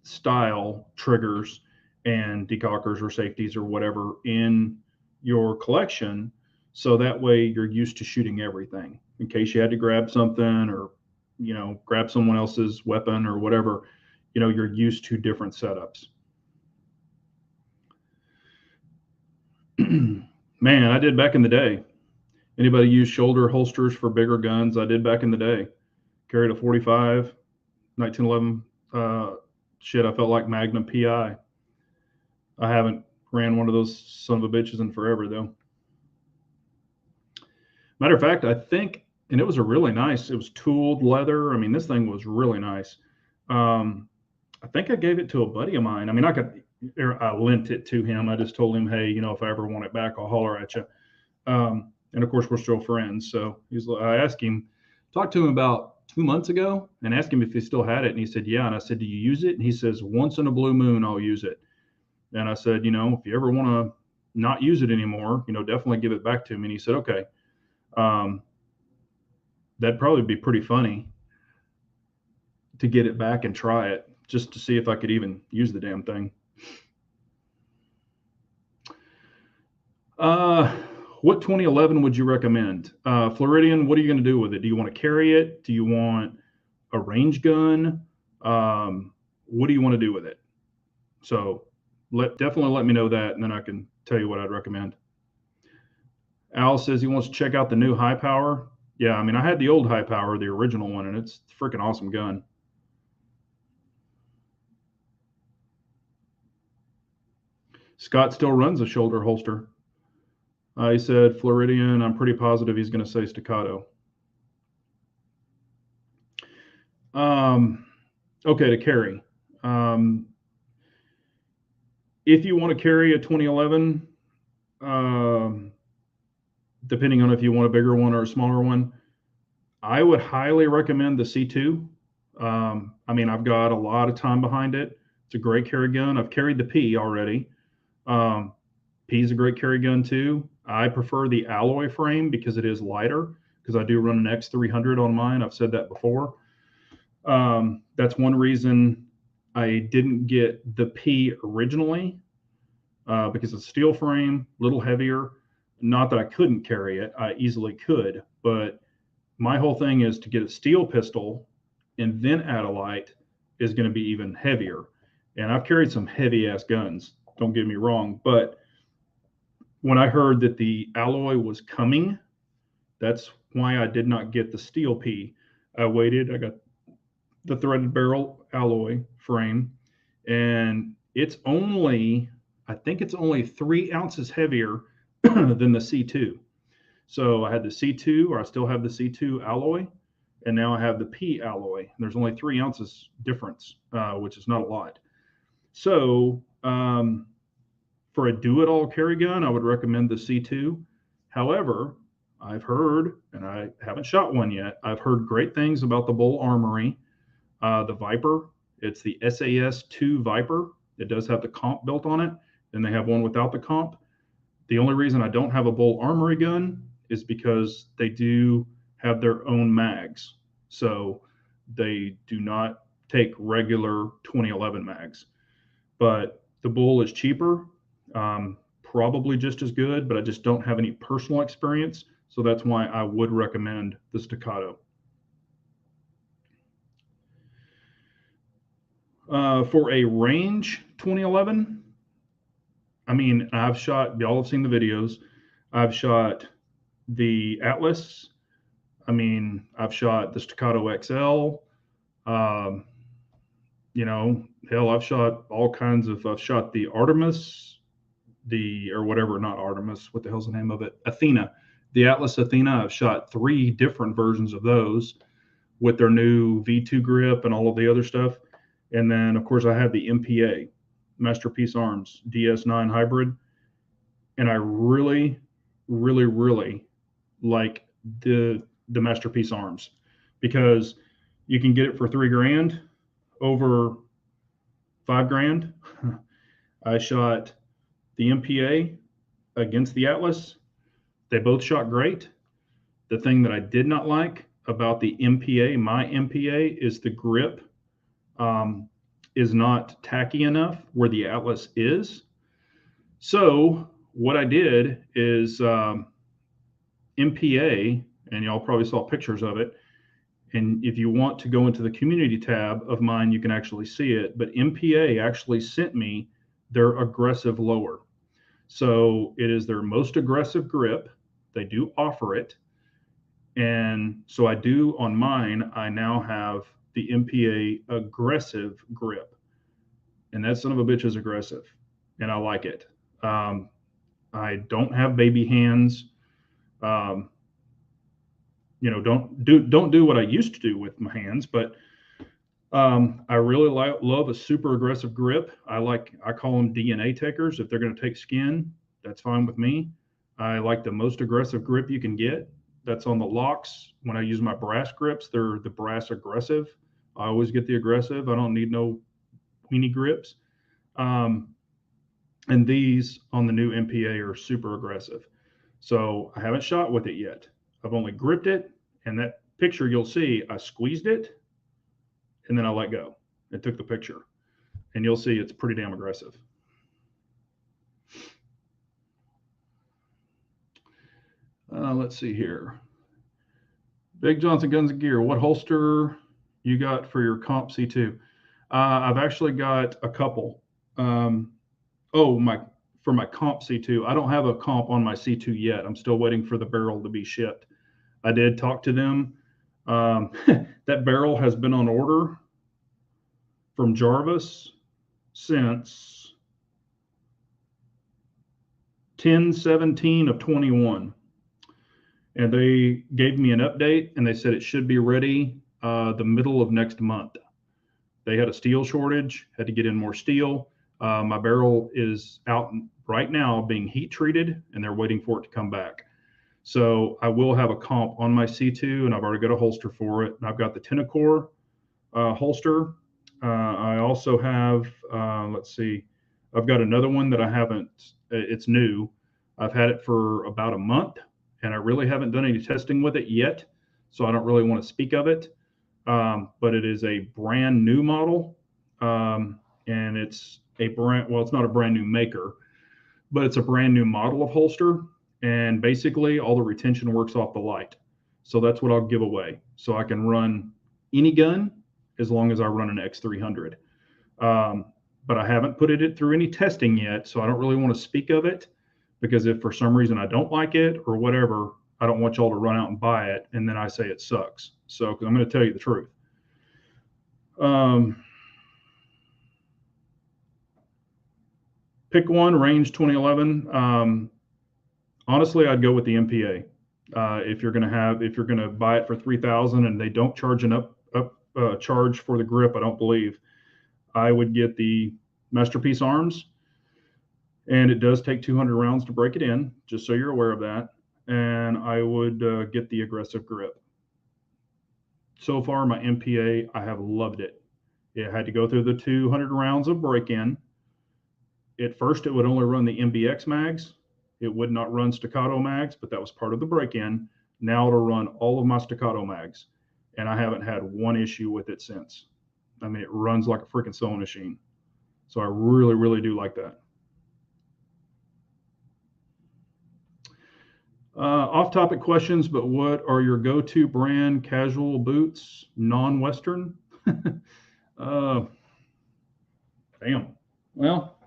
style triggers and decockers or safeties or whatever in your collection, so that way you're used to shooting everything in case you had to grab something or grab someone else's weapon or whatever. You're used to different setups. Man, I did back in the day. Anybody use shoulder holsters for bigger guns? I did back in the day. Carried a 45 1911. Shit, I felt like Magnum PI. I haven't ran one of those son of a bitches in forever though. Matter of fact, I think, and it was it was tooled leather. I mean, this thing was really nice. I think I gave it to a buddy of mine. I mean, I lent it to him. I just told him, hey, if I ever want it back, I'll holler at you. And of course, we're still friends. So I asked him, talked to him about 2 months ago and asked him if he still had it. And he said, yeah. And I said, do you use it? And he says, once in a blue moon, I'll use it. And I said, if you ever want to not use it anymore, definitely give it back to me. And he said, okay. That'd probably be pretty funny to get it back and try it just to see if I could even use the damn thing. What 2011 would you recommend? Floridian, what are you going to do with it? Do you want to carry it? Do you want a range gun? What do you want to do with it? So definitely let me know that, and then I can tell you what I'd recommend. Al says he wants to check out the new high power. Yeah, I mean, I had the old high power, the original one, and it's a freaking awesome gun. Scott still runs a shoulder holster. He said Floridian. I'm pretty positive he's going to say staccato. Okay, to carry. If you want to carry a 2011, depending on if you want a bigger one or a smaller one, I would highly recommend the C2. I mean, I've got a lot of time behind it. It's a great carry gun. I've carried the P already. P is a great carry gun too. I prefer the alloy frame because it is lighter, because I do run an X300 on mine. I've said that before. That's one reason I didn't get the P originally. because it's steel frame, a little heavier. Not that I couldn't carry it, I easily could, but my whole thing is to get a steel pistol and then add a light is going to be even heavier. And I've carried some heavy ass guns, don't get me wrong, but when I heard that the alloy was coming, that's why I did not get the steel P. I waited, I got the threaded barrel alloy frame, and it's only, I think it's only 3 ounces heavier than the C2. So I had the C2, or I still have the C2 alloy, and now I have the P alloy. There's only 3 ounces difference, which is not a lot. So for a do-it-all carry gun, I would recommend the C2. However, I've heard, and I haven't shot one yet, I've heard great things about the Bull Armory, the Viper. It's the SAS-2 Viper. It does have the comp built on it, and they have one without the comp. The only reason I don't have a Bull Armory gun is because they do have their own mags. So they do not take regular 2011 mags. But the Bull is cheaper, probably just as good, but I just don't have any personal experience. So that's why I would recommend the Staccato. For a range 2011, I mean, I've shot, y'all have seen the videos. I've shot the Atlas. I mean, I've shot the Staccato XL. You know, hell, I've shot all kinds of, I've shot the Artemis, or whatever, not Artemis, what the hell's the name of it? Athena. The Atlas Athena, I've shot 3 different versions of those with their new V2 grip and all of the other stuff. And then, of course, I have the MPA, Masterpiece Arms DS9 hybrid. And I really, really, really like the Masterpiece Arms because you can get it for $3,000, over $5,000. I shot the MPA against the Atlas. They both shot great. The thing that I did not like about the MPA, my MPA, is the grip is not tacky enough where the Atlas is. So what I did is MPA, and y'all probably saw pictures of it. And if you want to go into the community tab of mine, you can actually see it. But MPA actually sent me their aggressive lower. So it is their most aggressive grip. They do offer it. And so I do on mine, I now have the MPA aggressive grip. And that son of a bitch is aggressive. And I like it. I don't have baby hands. You know, don't do what I used to do with my hands, but I really love a super aggressive grip. I call them DNA takers. If they're going to take skin, that's fine with me. I like the most aggressive grip you can get. That's on the locks. When I use my brass grips, they're the brass aggressive. I always get the aggressive. I don't need no weenie grips. And these on the new MPA are super aggressive. So I haven't shot with it yet. I've only gripped it, and that picture you'll see, I squeezed it, and then I let go. It took the picture, and you'll see it's pretty damn aggressive. Let's see here. Big Johnson Guns and Gear, what holster you got for your comp C2? I've actually got a couple. For my comp C2, I don't have a comp on my C2 yet. I'm still waiting for the barrel to be shipped. I did talk to them. That barrel has been on order from Jarvis since 10/17 of 21. And they gave me an update, and they said it should be ready the middle of next month. They had a steel shortage, had to get in more steel. My barrel is out right now being heat treated, and they're waiting for it to come back. So I will have a comp on my C2, and I've already got a holster for it. And I've got the Tenacore holster. I also have, let's see, I've got another one that I haven't, it's new. I've had it for about a month, and I really haven't done any testing with it yet. So I don't really want to speak of it. But it is a brand new model. And it's a brand, well, it's not a brand new maker. but it's a brand new model of holster. And basically, all the retention works off the light. So that's what I'll give away. So I can run any gun as long as I run an X300. Um, but I haven't put it through any testing yet, so I don't really want to speak of it, because if for some reason I don't like it or whatever, I don't want y'all to run out and buy it and then I say it sucks. So, because I'm going to tell you the truth. Pick one, range 2011. Honestly, I'd go with the MPA. If you're going to buy it for 3,000 and they don't charge an up charge for the grip, I don't believe, I would get the Masterpiece arms, and it does take 200 rounds to break it in, just so you're aware of that. And I would get the aggressive grip. So far, my MPA, I have loved it. It had to go through the 200 rounds of break-in. At first, it would only run the MBX mags. It would not run staccato mags, but that was part of the break-in. Now it'll run all of my staccato mags, and I haven't had one issue with it since. I mean, it runs like a freaking sewing machine. So I really, really do like that. Off-topic questions, but what are your go-to brand casual boots, non-Western? Damn. Well,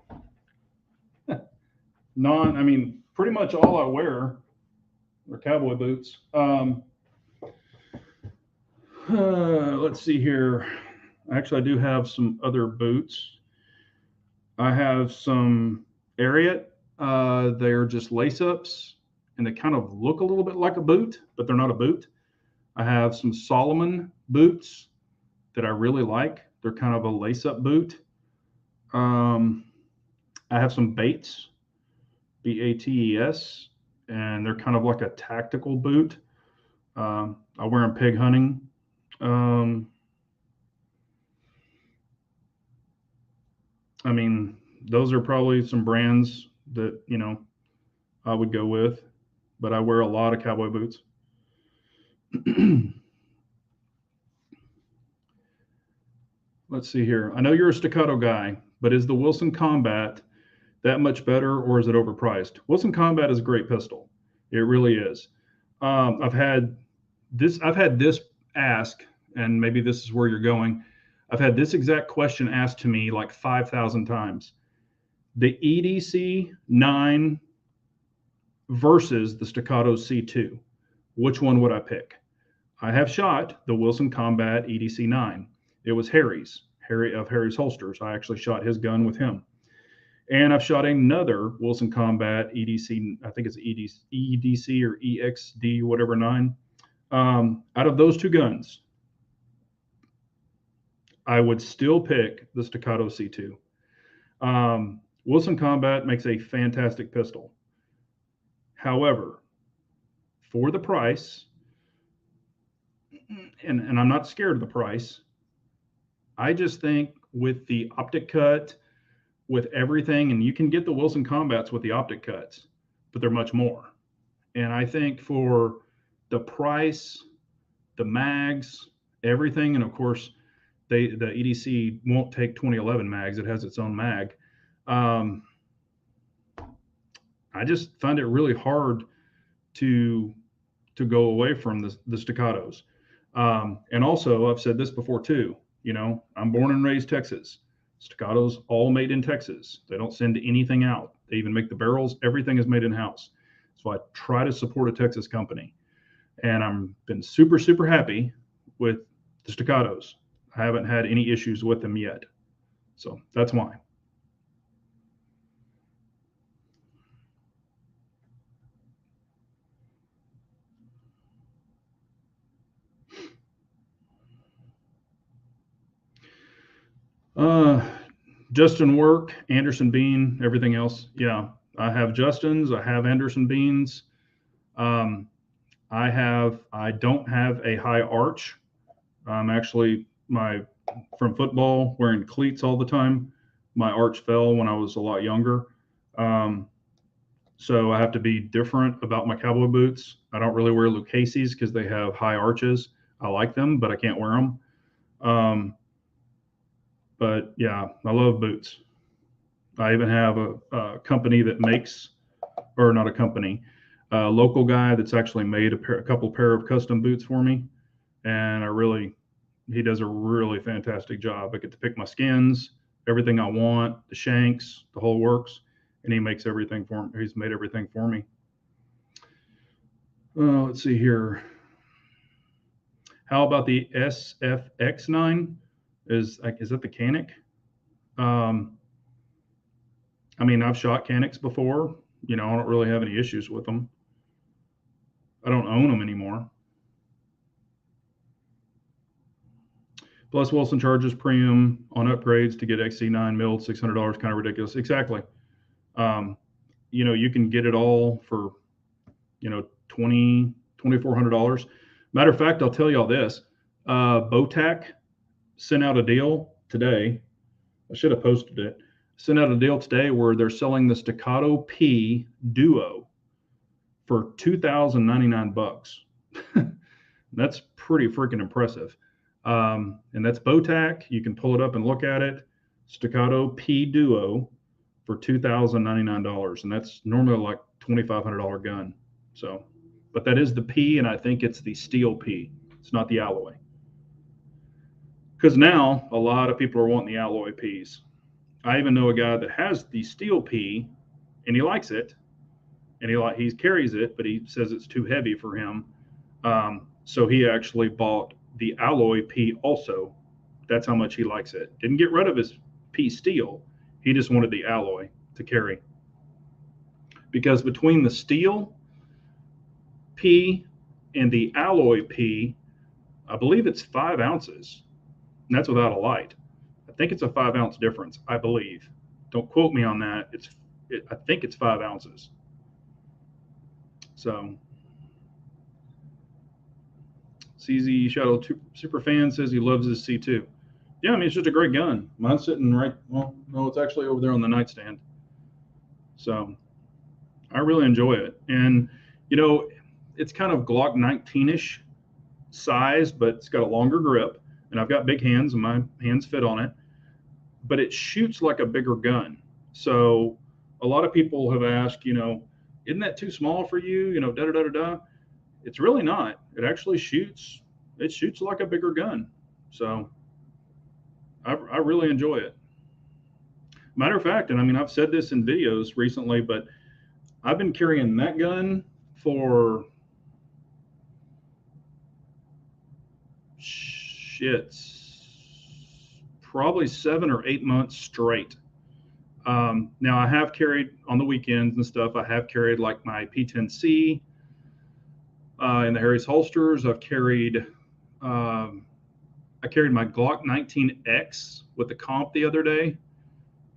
I mean, pretty much all I wear are cowboy boots. Let's see here. Actually, I do have some other boots. I have some Ariat. They're just lace-ups, and they kind of look a little bit like a boot, but they're not a boot. I have some Solomon boots that I really like. They're kind of a lace-up boot. I have some Bates, Bates, and they're kind of like a tactical boot. I wear them pig hunting. I mean, those are probably some brands that, I would go with, but I wear a lot of cowboy boots. Let's see here. I know you're a staccato guy, but is the Wilson Combat that much better, or is it overpriced? Wilson Combat is a great pistol. It really is. I've had this ask, and maybe this is where you're going. I've had this exact question asked to me like 5,000 times. The EDC 9 versus the Staccato C2. Which one would I pick? I have shot the Wilson Combat EDC 9. It was Harry's Holsters. I actually shot his gun with him. And I've shot another Wilson Combat EDC, I think it's EDC or EXD, whatever 9. Out of those two guns, I would still pick the Staccato C2. Wilson Combat makes a fantastic pistol. However, for the price, and I'm not scared of the price, I just think with the optic cut, with everything, and you can get the Wilson Combats with the optic cuts, but they're much more. And I think for the price, the mags, everything, and of course, the EDC won't take 2011 mags. It has its own mag. I just find it really hard to go away from the staccatos. And also, I've said this before too. I'm born and raised Texas. Staccatos all made in Texas. They don't send anything out. They even make the barrels. Everything is made in house. So I try to support a Texas company, and I'm been super, super happy with the staccatos. I haven't had any issues with them yet. So that's why. Justin Work, Anderson Bean, everything else. Yeah, I have Justin's. I have Anderson Beans. I don't have a high arch. I'm actually from football wearing cleats all the time. My arch fell when I was a lot younger. So I have to be different about my cowboy boots. I don't really wear Lucchese's because they have high arches. I like them, but I can't wear them. But yeah, I love boots. I even have a company that makes, or not a company, a local guy that's actually made a couple pair of custom boots for me, and he does a really fantastic job. I get to pick my skins, everything I want, the shanks, the whole works, and he makes everything for me. He's made everything for me. Let's see here. How about the SFX9? Is that the Canic? Um, I mean, I've shot Canics before. I don't really have any issues with them. I don't own them anymore. Plus, Wilson charges premium on upgrades to get XC9 milled, $600, kind of ridiculous. Exactly. Um, you can get it all for, $2,400. Matter of fact, I'll tell y'all this. Botac sent out a deal today. I should have posted it. Sent out a deal today where they're selling the Staccato P Duo for $2,099. That's pretty freaking impressive. And that's Botac. You can pull it up and look at it. Staccato P Duo for $2,099, and that's normally like $2,500 gun. So, but that is the P, and I think it's the steel P. It's not the alloy. Because now a lot of people are wanting the alloy Ps. I even know a guy that has the steel P, and he likes it, and he carries it, but he says it's too heavy for him. So he actually bought the alloy P also. That's how much he likes it. Didn't get rid of his P steel. He just wanted the alloy to carry. Because between the steel P and the alloy P, I believe it's 5 ounces. And that's without a light. I think it's a 5-ounce difference, I believe. Don't quote me on that. I think it's 5 ounces. So, CZ Shadow Superfan says he loves his C2. Yeah, I mean, it's just a great gun. Mine's sitting no, it's actually over there on the nightstand. So, I really enjoy it. And, it's kind of Glock 19-ish size, but it's got a longer grip. And I've got big hands, and my hands fit on it. But it shoots like a bigger gun. So, a lot of people have asked, isn't that too small for you? Da da da da da. It's really not. It actually shoots. It shoots like a bigger gun. So I really enjoy it. Matter of fact, and I mean, I've said this in videos recently, but I've been carrying that gun for probably 7 or 8 months straight. Now I have carried on the weekends and stuff. I have carried like my P10C in the Harry's holsters. I carried my Glock 19X with the comp the other day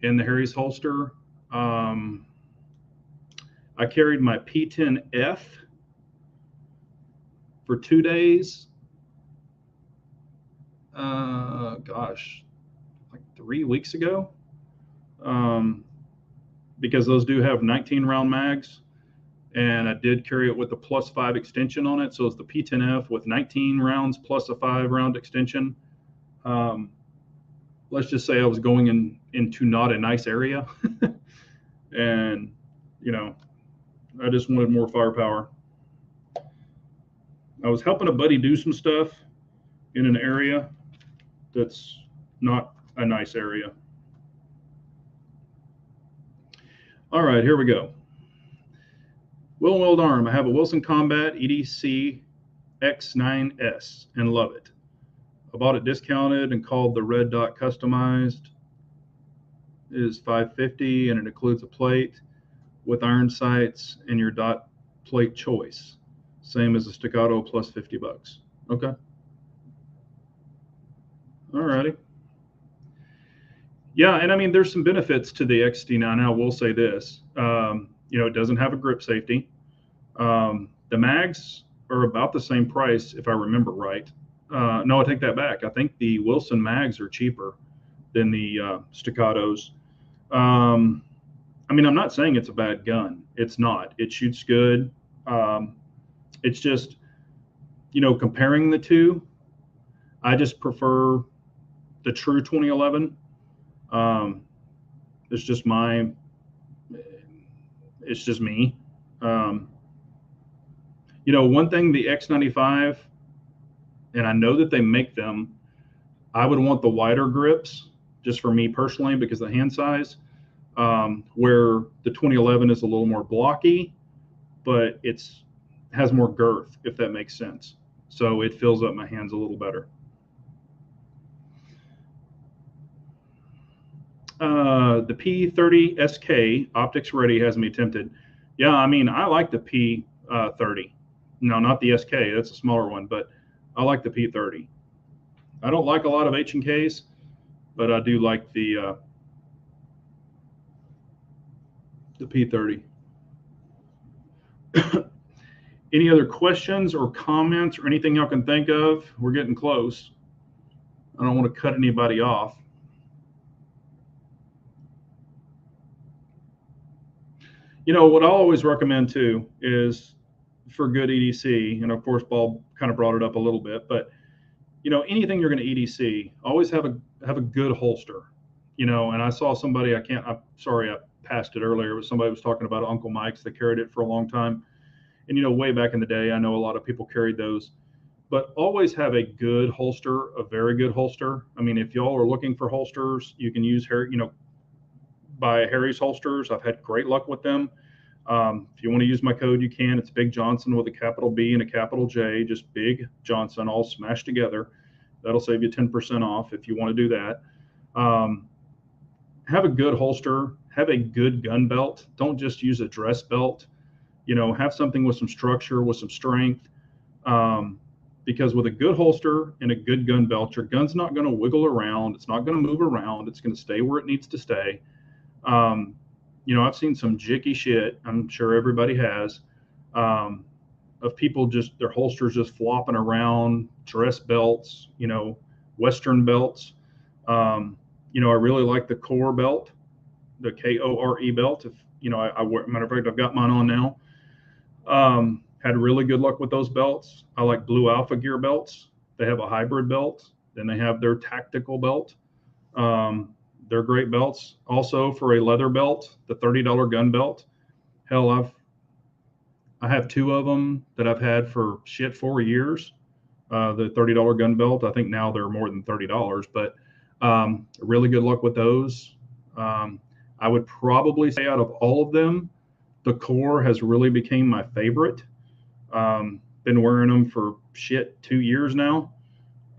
in the Harry's holster. I carried my P10F for 2 days. Like 3 weeks ago. Because those do have 19-round mags. And I did carry it with a +5 extension on it. So it's the P10F with 19 rounds plus a 5-round extension. Let's just say I was going into not a nice area. And, I just wanted more firepower. I was helping a buddy do some stuff in an area that's not a nice area. All right, here we go. Will Weld Arm. I have a Wilson Combat EDC X9S and love it. I bought it discounted and called the red dot customized. It is $550 and it includes a plate with iron sights and your dot plate choice. Same as a Staccato plus $50. Okay. All righty. Yeah, and I mean, there's some benefits to the XD9. I will say this. It doesn't have a grip safety. The mags are about the same price, if I remember right. No, I take that back. I think the Wilson mags are cheaper than the Staccatos. I mean, I'm not saying it's a bad gun. It's not. It shoots good. It's just, comparing the two, I just prefer the true 2011. It's just it's just me. Um, one thing, the X95, and I know that they make them, I would want the wider grips just for me personally because of the hand size, where the 2011 is a little more blocky, but it's has more girth, if that makes sense. So it fills up my hands a little better. The P30 SK Optics Ready has me tempted. Yeah, I mean, I like the P30. No, not the SK. That's a smaller one, but I like the P30. I don't like a lot of H&Ks, but I do like the P30. Any other questions or comments or anything y'all can think of? We're getting close. I don't want to cut anybody off. What I always recommend too is for good EDC, and of course, Bob kind of brought it up a little bit, but anything you're going to EDC, always have a good holster. And I saw somebody, I'm sorry, I passed it earlier, but somebody was talking about Uncle Mike's that carried it for a long time. And way back in the day, I know a lot of people carried those, but always have a good holster, a very good holster. I mean, if y'all are looking for holsters, you can use buy Harry's holsters. I've had great luck with them. If you want to use my code, you can. It's Big Johnson with a capital B and a capital J, just Big Johnson all smashed together. That'll save you 10% off if you want to do that. Have a good holster, have a good gun belt. Don't just use a dress belt. Have something with some structure, with some strength. Because with a good holster and a good gun belt, your gun's not going to wiggle around. It's not going to move around. It's going to stay where it needs to stay. I've seen some jicky shit. I'm sure everybody has, of people just their holsters just flopping around, dress belts, Western belts. I really like the core belt, the KORE belt. If matter of fact, I've got mine on now. Had really good luck with those belts. I like Blue Alpha Gear belts. They have a hybrid belt. Then they have their tactical belt. They're great belts. Also, for a leather belt, the $30 gun belt. Hell, I have two of them that I've had for 4 years. The $30 gun belt. I think now they're more than $30, but really good luck with those. I would probably say out of all of them, the core has really became my favorite. Been wearing them for 2 years now.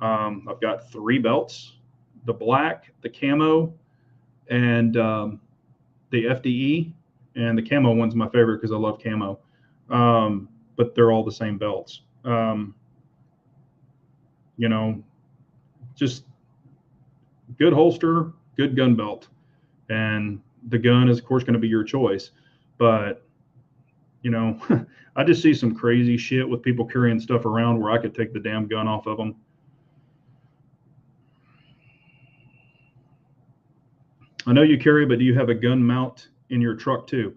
I've got 3 belts: the black, the camo, and the FDE. And the camo one's my favorite because I love camo. But they're all the same belts. Just good holster, good gun belt. And the gun is, of course, going to be your choice. But, I just see some crazy shit with people carrying stuff around where I could take the damn gun off of them. I know you carry, but do you have a gun mount in your truck too?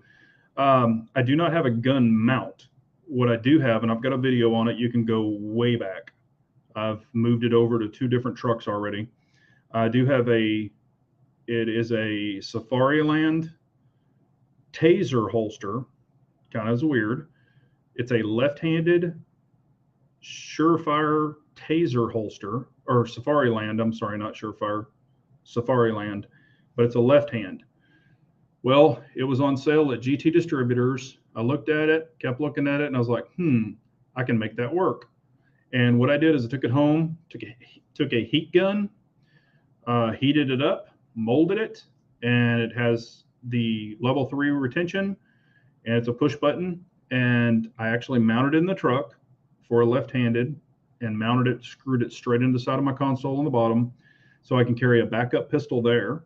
I do not have a gun mount. What I do have, and I've got a video on it, you can go way back. I've moved it over to 2 different trucks already. I do have it is a Safariland taser holster, kind of weird. It's a left-handed Surefire taser holster, or Safariland, I'm sorry, not Surefire, Safariland, but it's a left hand. Well, it was on sale at GT Distributors. I looked at it, kept looking at it, and I was like, I can make that work. And what I did is I took it home, took a heat gun, heated it up, molded it, and it has the level 3 retention, and it's a push button. And I actually mounted it in the truck for a left-handed and mounted it, screwed it straight into the side of my console on the bottom, so I can carry a backup pistol there.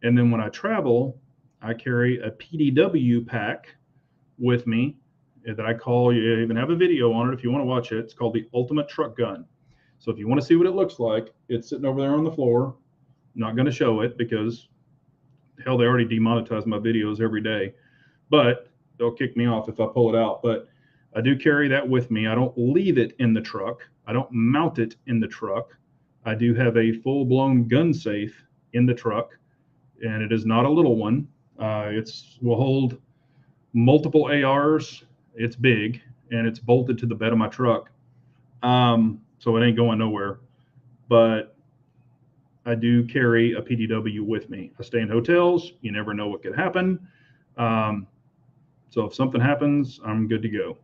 And then when I travel, I carry a PDW pack with me that I call, you even have a video on it if you want to watch it. It's called the Ultimate Truck Gun. So if you want to see what it looks like, it's sitting over there on the floor. I'm not going to show it because, hell, they already demonetize my videos every day. But they'll kick me off if I pull it out. But I do carry that with me. I don't leave it in the truck. I don't mount it in the truck. I do have a full-blown gun safe in the truck. and it is not a little one. It's will hold multiple ARs. It's big, and it's bolted to the bed of my truck, so it ain't going nowhere. But I do carry a PDW with me. I stay in hotels. You never know what could happen. Um, so if something happens, I'm good to go.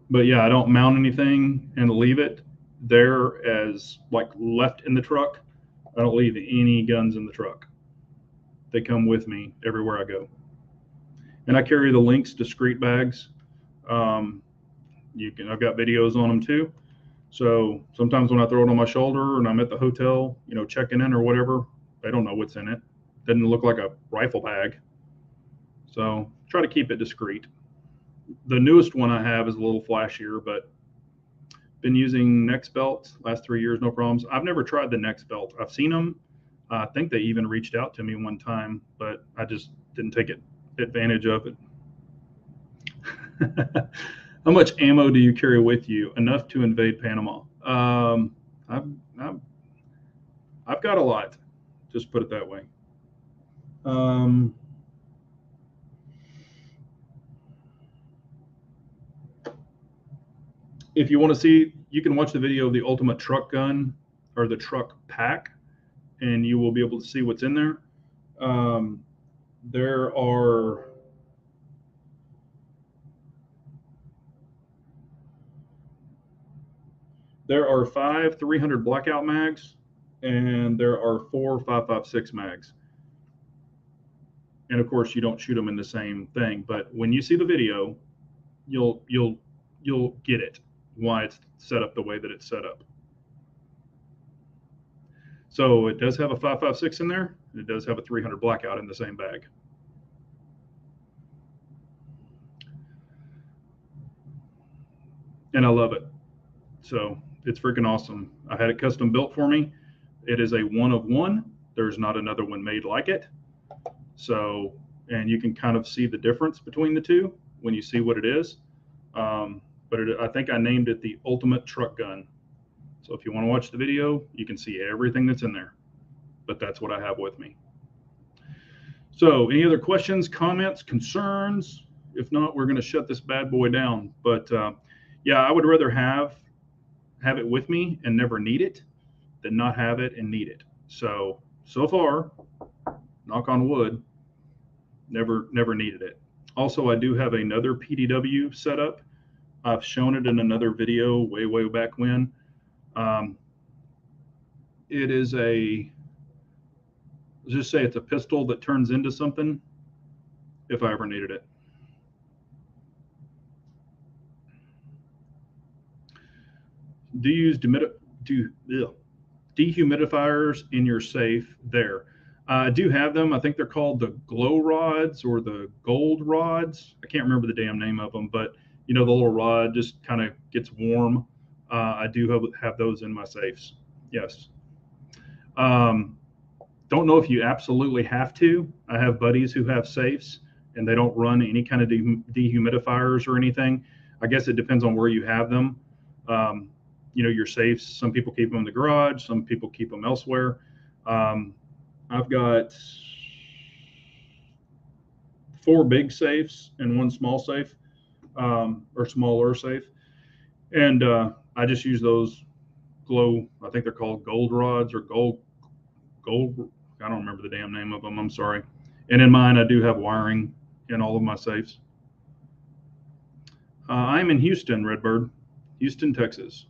But yeah, I don't mount anything and leave it there as like left in the truck. I don't leave any guns in the truck. They come with me everywhere I go. And I carry the Lynx discreet bags. Um, I've got videos on them too. So sometimes when I throw it on my shoulder and I'm at the hotel, checking in or whatever, they don't know what's in it. Doesn't look like a rifle bag. So try to keep it discreet. The newest one I have is a little flashier, but been using Next belts last 3 years, no problems. I've never tried the Next belt. I've seen them. I think they even reached out to me one time, but I just didn't take advantage of it. How much ammo do you carry with you? Enough to invade Panama. I've, I've, I've got a lot. Just put it that way. Um, if you want to see, you can watch the video of the ultimate truck gun or the truck pack, and you will be able to see what's in there. Um, there are there are 5 300 blackout mags, and there are 4 5.56 mags. And of course, you don't shoot them in the same thing. But when you see the video, you'll get it, why it's set up the way that it's set up. So it does have a 5.56 in there. And it does have a 300 blackout in the same bag. And I love it. So it's freaking awesome. I had it custom built for me. It is a one of one. There's not another one made like it. So, and you can kind of see the difference between the two when you see what it is. But I think I named it the ultimate truck gun. So if you want to watch the video, you can see everything that's in there. But that's what I have with me. So any other questions, comments, concerns? If not, we're going to shut this bad boy down. But yeah, I would rather have it with me and never need it than not have it and need it. So far, knock on wood, never needed it. Also, I do have another PDW setup. I've shown it in another video way back when. It is let's just say it's a pistol that turns into something if I ever needed it. Do you use dehumidifiers in your safe there? I do have them. I think they're called the glow rods or the gold rods. I can't remember the damn name of them, but the little rod just kind of gets warm. I do have those in my safes. Yes. Don't know if you absolutely have to. I have buddies who have safes and they don't run any kind of dehumidifiers or anything. I guess it depends on where you have them. Your safes, some people keep them in the garage, some people keep them elsewhere. I've got 4 big safes and 1 small safe, or smaller safe. And I just use those glow, I think they're called gold rods or gold, I don't remember the damn name of them, I'm sorry. And in mine, I do have wiring in all of my safes. I'm in Houston, Redbird, Houston, Texas.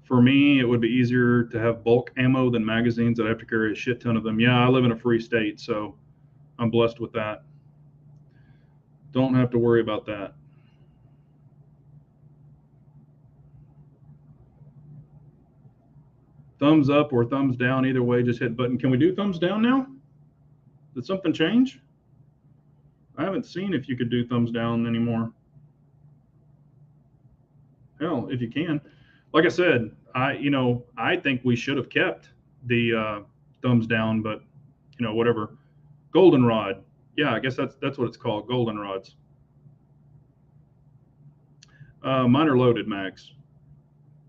For me, it would be easier to have bulk ammo than magazines. I'd have to carry a shit ton of them. Yeah, I live in a free state, so I'm blessed with that. Don't have to worry about that. Thumbs up or thumbs down, either way, just hit button. Can we do thumbs down now? Did something change? I haven't seen if you could do thumbs down anymore. Hell, if you can. Like I said, I think we should have kept the thumbs down, but whatever. Goldenrod, Yeah, I guess that's what it's called, golden rods. Mine are loaded mags.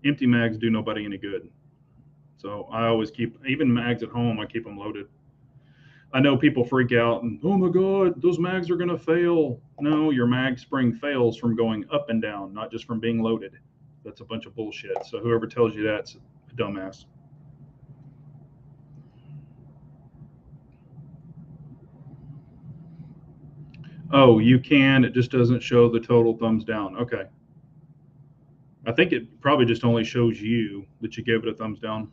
Empty mags do nobody any good. So I always keep, even mags at home, I keep them loaded. I know people freak out and, oh my God, those mags are going to fail. No, your mag spring fails from going up and down, not just from being loaded. That's a bunch of bullshit. So whoever tells you that's a dumbass. Oh, you can. It just doesn't show the total thumbs down. Okay. I think it probably just only shows you that you gave it a thumbs down.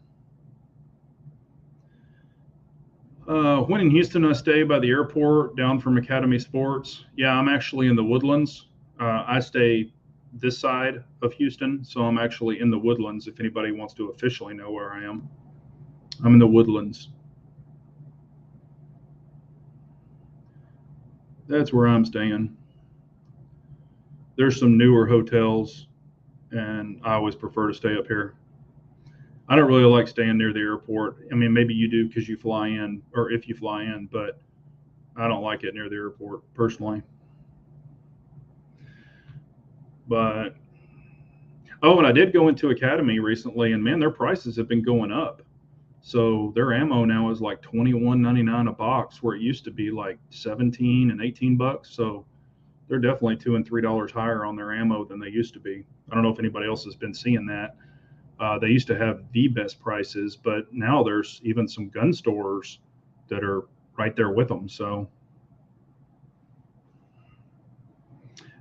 When in Houston, I stay by the airport down from Academy Sports. Yeah, I'm actually in the Woodlands. I stay this side of Houston, so I'm actually in the Woodlands if anybody wants to officially know where I am. I'm in the Woodlands. That's where I'm staying. There's some newer hotels, and I always prefer to stay up here. I don't really like staying near the airport. I mean, maybe you do because you fly in, or if you fly in, but I don't like it near the airport personally. But oh, and I did go into Academy recently, and man, their prices have been going up. So their ammo now is like 21.99 a box, where it used to be like 17 and 18 bucks. So they're definitely $2 and $3 higher on their ammo than they used to be. I don't know if anybody else has been seeing that. They used to have the best prices, but now there's even some gun stores that are right there with them. So,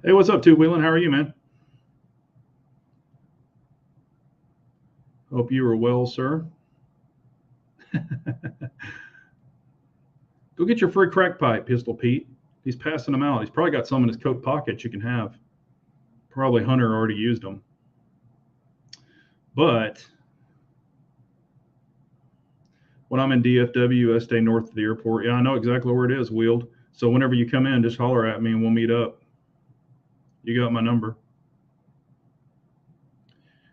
hey, what's up, Two Wheeling? How are you, man? Hope you are well, sir. Go get your free crack pipe, Pistol Pete. He's passing them out. He's probably got some in his coat pocket you can have. Probably Hunter already used them. But when I'm in DFW, I stay north of the airport. Yeah, I know exactly where it is, Wheeled. So whenever you come in, just holler at me and we'll meet up. You got my number.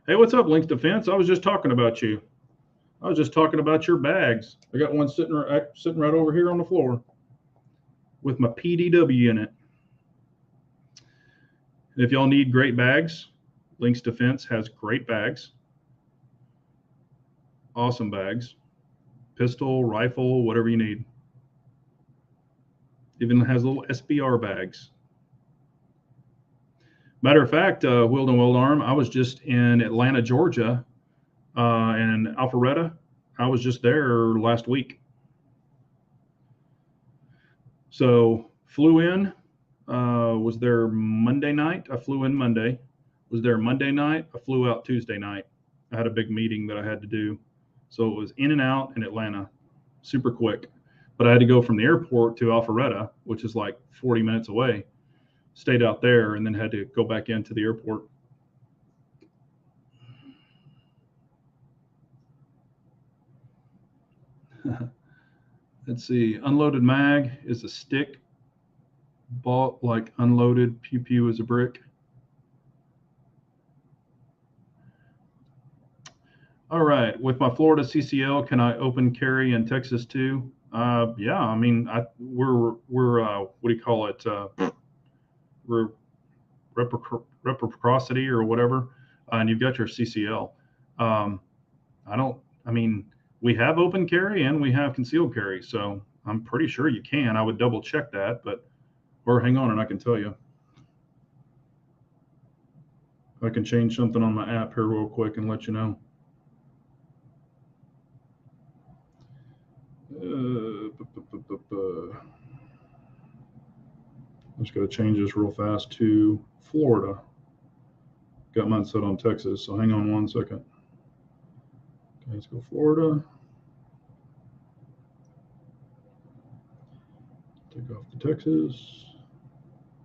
Hey, what's up, Links Defense? I was just talking about you. I was just talking about your bags. I got one sitting right over here on the floor with my PDW in it. And if y'all need great bags, Links Defense has great bags. Awesome bags. Pistol, rifle, whatever you need. Even has little SBR bags. Matter of fact, Wield and Weld Arm, I was just in Atlanta, Georgia, and Alpharetta. I was just there last week. So flew in, was there Monday night. I flew in Monday. Was there Monday night. I flew out Tuesday night. I had a big meeting that I had to do. So it was in and out in Atlanta, super quick. But I had to go from the airport to Alpharetta, which is like 40 minutes away. Stayed out there and then had to go back into the airport. Let's see. Unloaded mag is a stick. Bought like unloaded. Pew pew is a brick. All right. With my Florida CCL, can I open carry in Texas too? Yeah. I mean, we're what do you call it? We're reciprocity or whatever, and you've got your CCL. Um, I don't. I mean, we have open carry and we have concealed carry, so I'm pretty sure you can. I would double check that, but or hang on and I can tell you. I can change something on my app here real quick and let you know. I'm just going to change this real fast to Florida. Got mine set on Texas, so hang on one second. Okay, let's go Florida. Take off the Texas.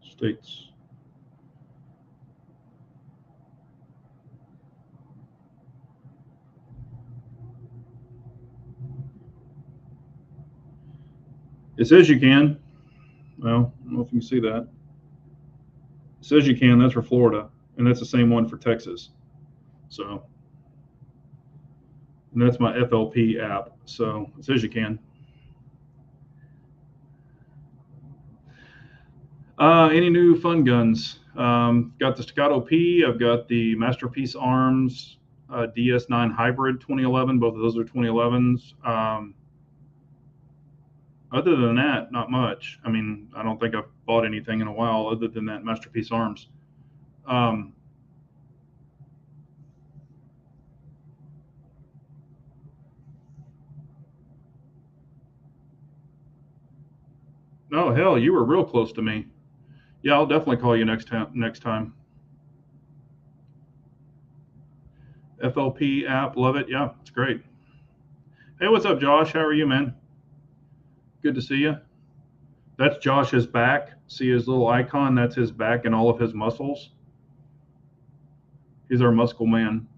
States. It says you can. Well, I don't know if you can see that. It says you can. That's for Florida, and that's the same one for Texas. So, and that's my FLP app. So it says you can. Any new fun guns? Got the Staccato P. I've got the Masterpiece Arms DS9 Hybrid 2011. Both of those are 2011s. Other than that, not much. I mean, I don't think I've bought anything in a while other than that Masterpiece Arms. Um, oh hell, you were real close to me. Yeah, I'll definitely call you next time. Next time. FLP app, love it. Yeah, it's great. Hey, what's up, Josh? How are you, man? Good to see you. That's Josh's back. See his little icon? That's his back and all of his muscles. He's our muscle man.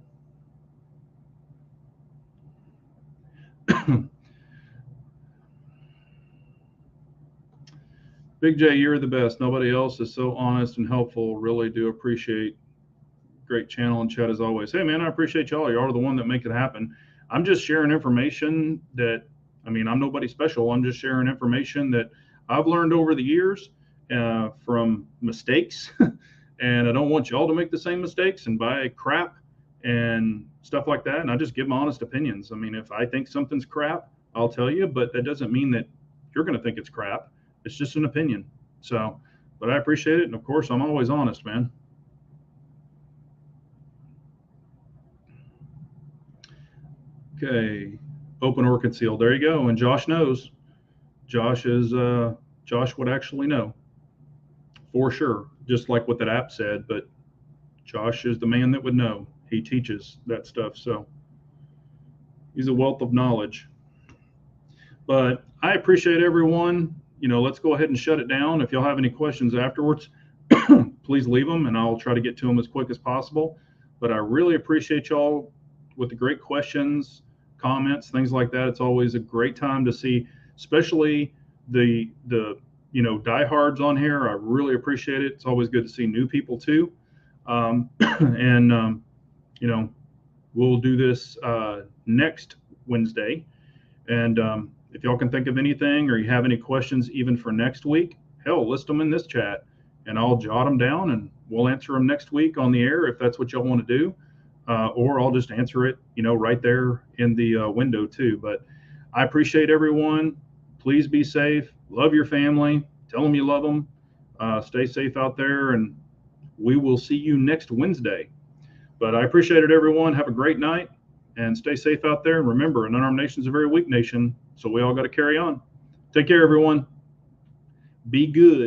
Big J, you're the best. Nobody else is so honest and helpful. Really do appreciate. Great channel and chat as always. Hey man, I appreciate y'all. Y'all are the one that make it happen. I'm just sharing information that, I mean, I'm nobody special. I'm just sharing information that I've learned over the years from mistakes. And I don't want y'all to make the same mistakes and buy crap and stuff like that. And I just give my honest opinions. I mean, if I think something's crap, I'll tell you, but that doesn't mean that you're going to think it's crap. It's just an opinion. So, but I appreciate it. And of course, I'm always honest, man. Okay, open or concealed. There you go. And Josh knows. Josh is Josh would actually know for sure, just like what that app said. But Josh is the man that would know. He teaches that stuff, so he's a wealth of knowledge. But I appreciate everyone. Let's go ahead and shut it down. If y'all have any questions afterwards, please leave them, and I'll try to get to them as quick as possible. But I really appreciate y'all with the great questions, comments, things like that. It's always a great time to see, especially the diehards on here. I really appreciate it. It's always good to see new people too. And we'll do this next Wednesday. And if y'all can think of anything or you have any questions even for next week, hell, list them in this chat and I'll jot them down and we'll answer them next week on the air if that's what y'all want to do. Or I'll just answer it, right there in the window too. But I appreciate everyone. Please be safe. Love your family. Tell them you love them. Stay safe out there, and we will see you next Wednesday. But I appreciate it, everyone. Have a great night and stay safe out there. And remember, an unarmed nation is a very weak nation, so we all got to carry on. Take care, everyone. Be good.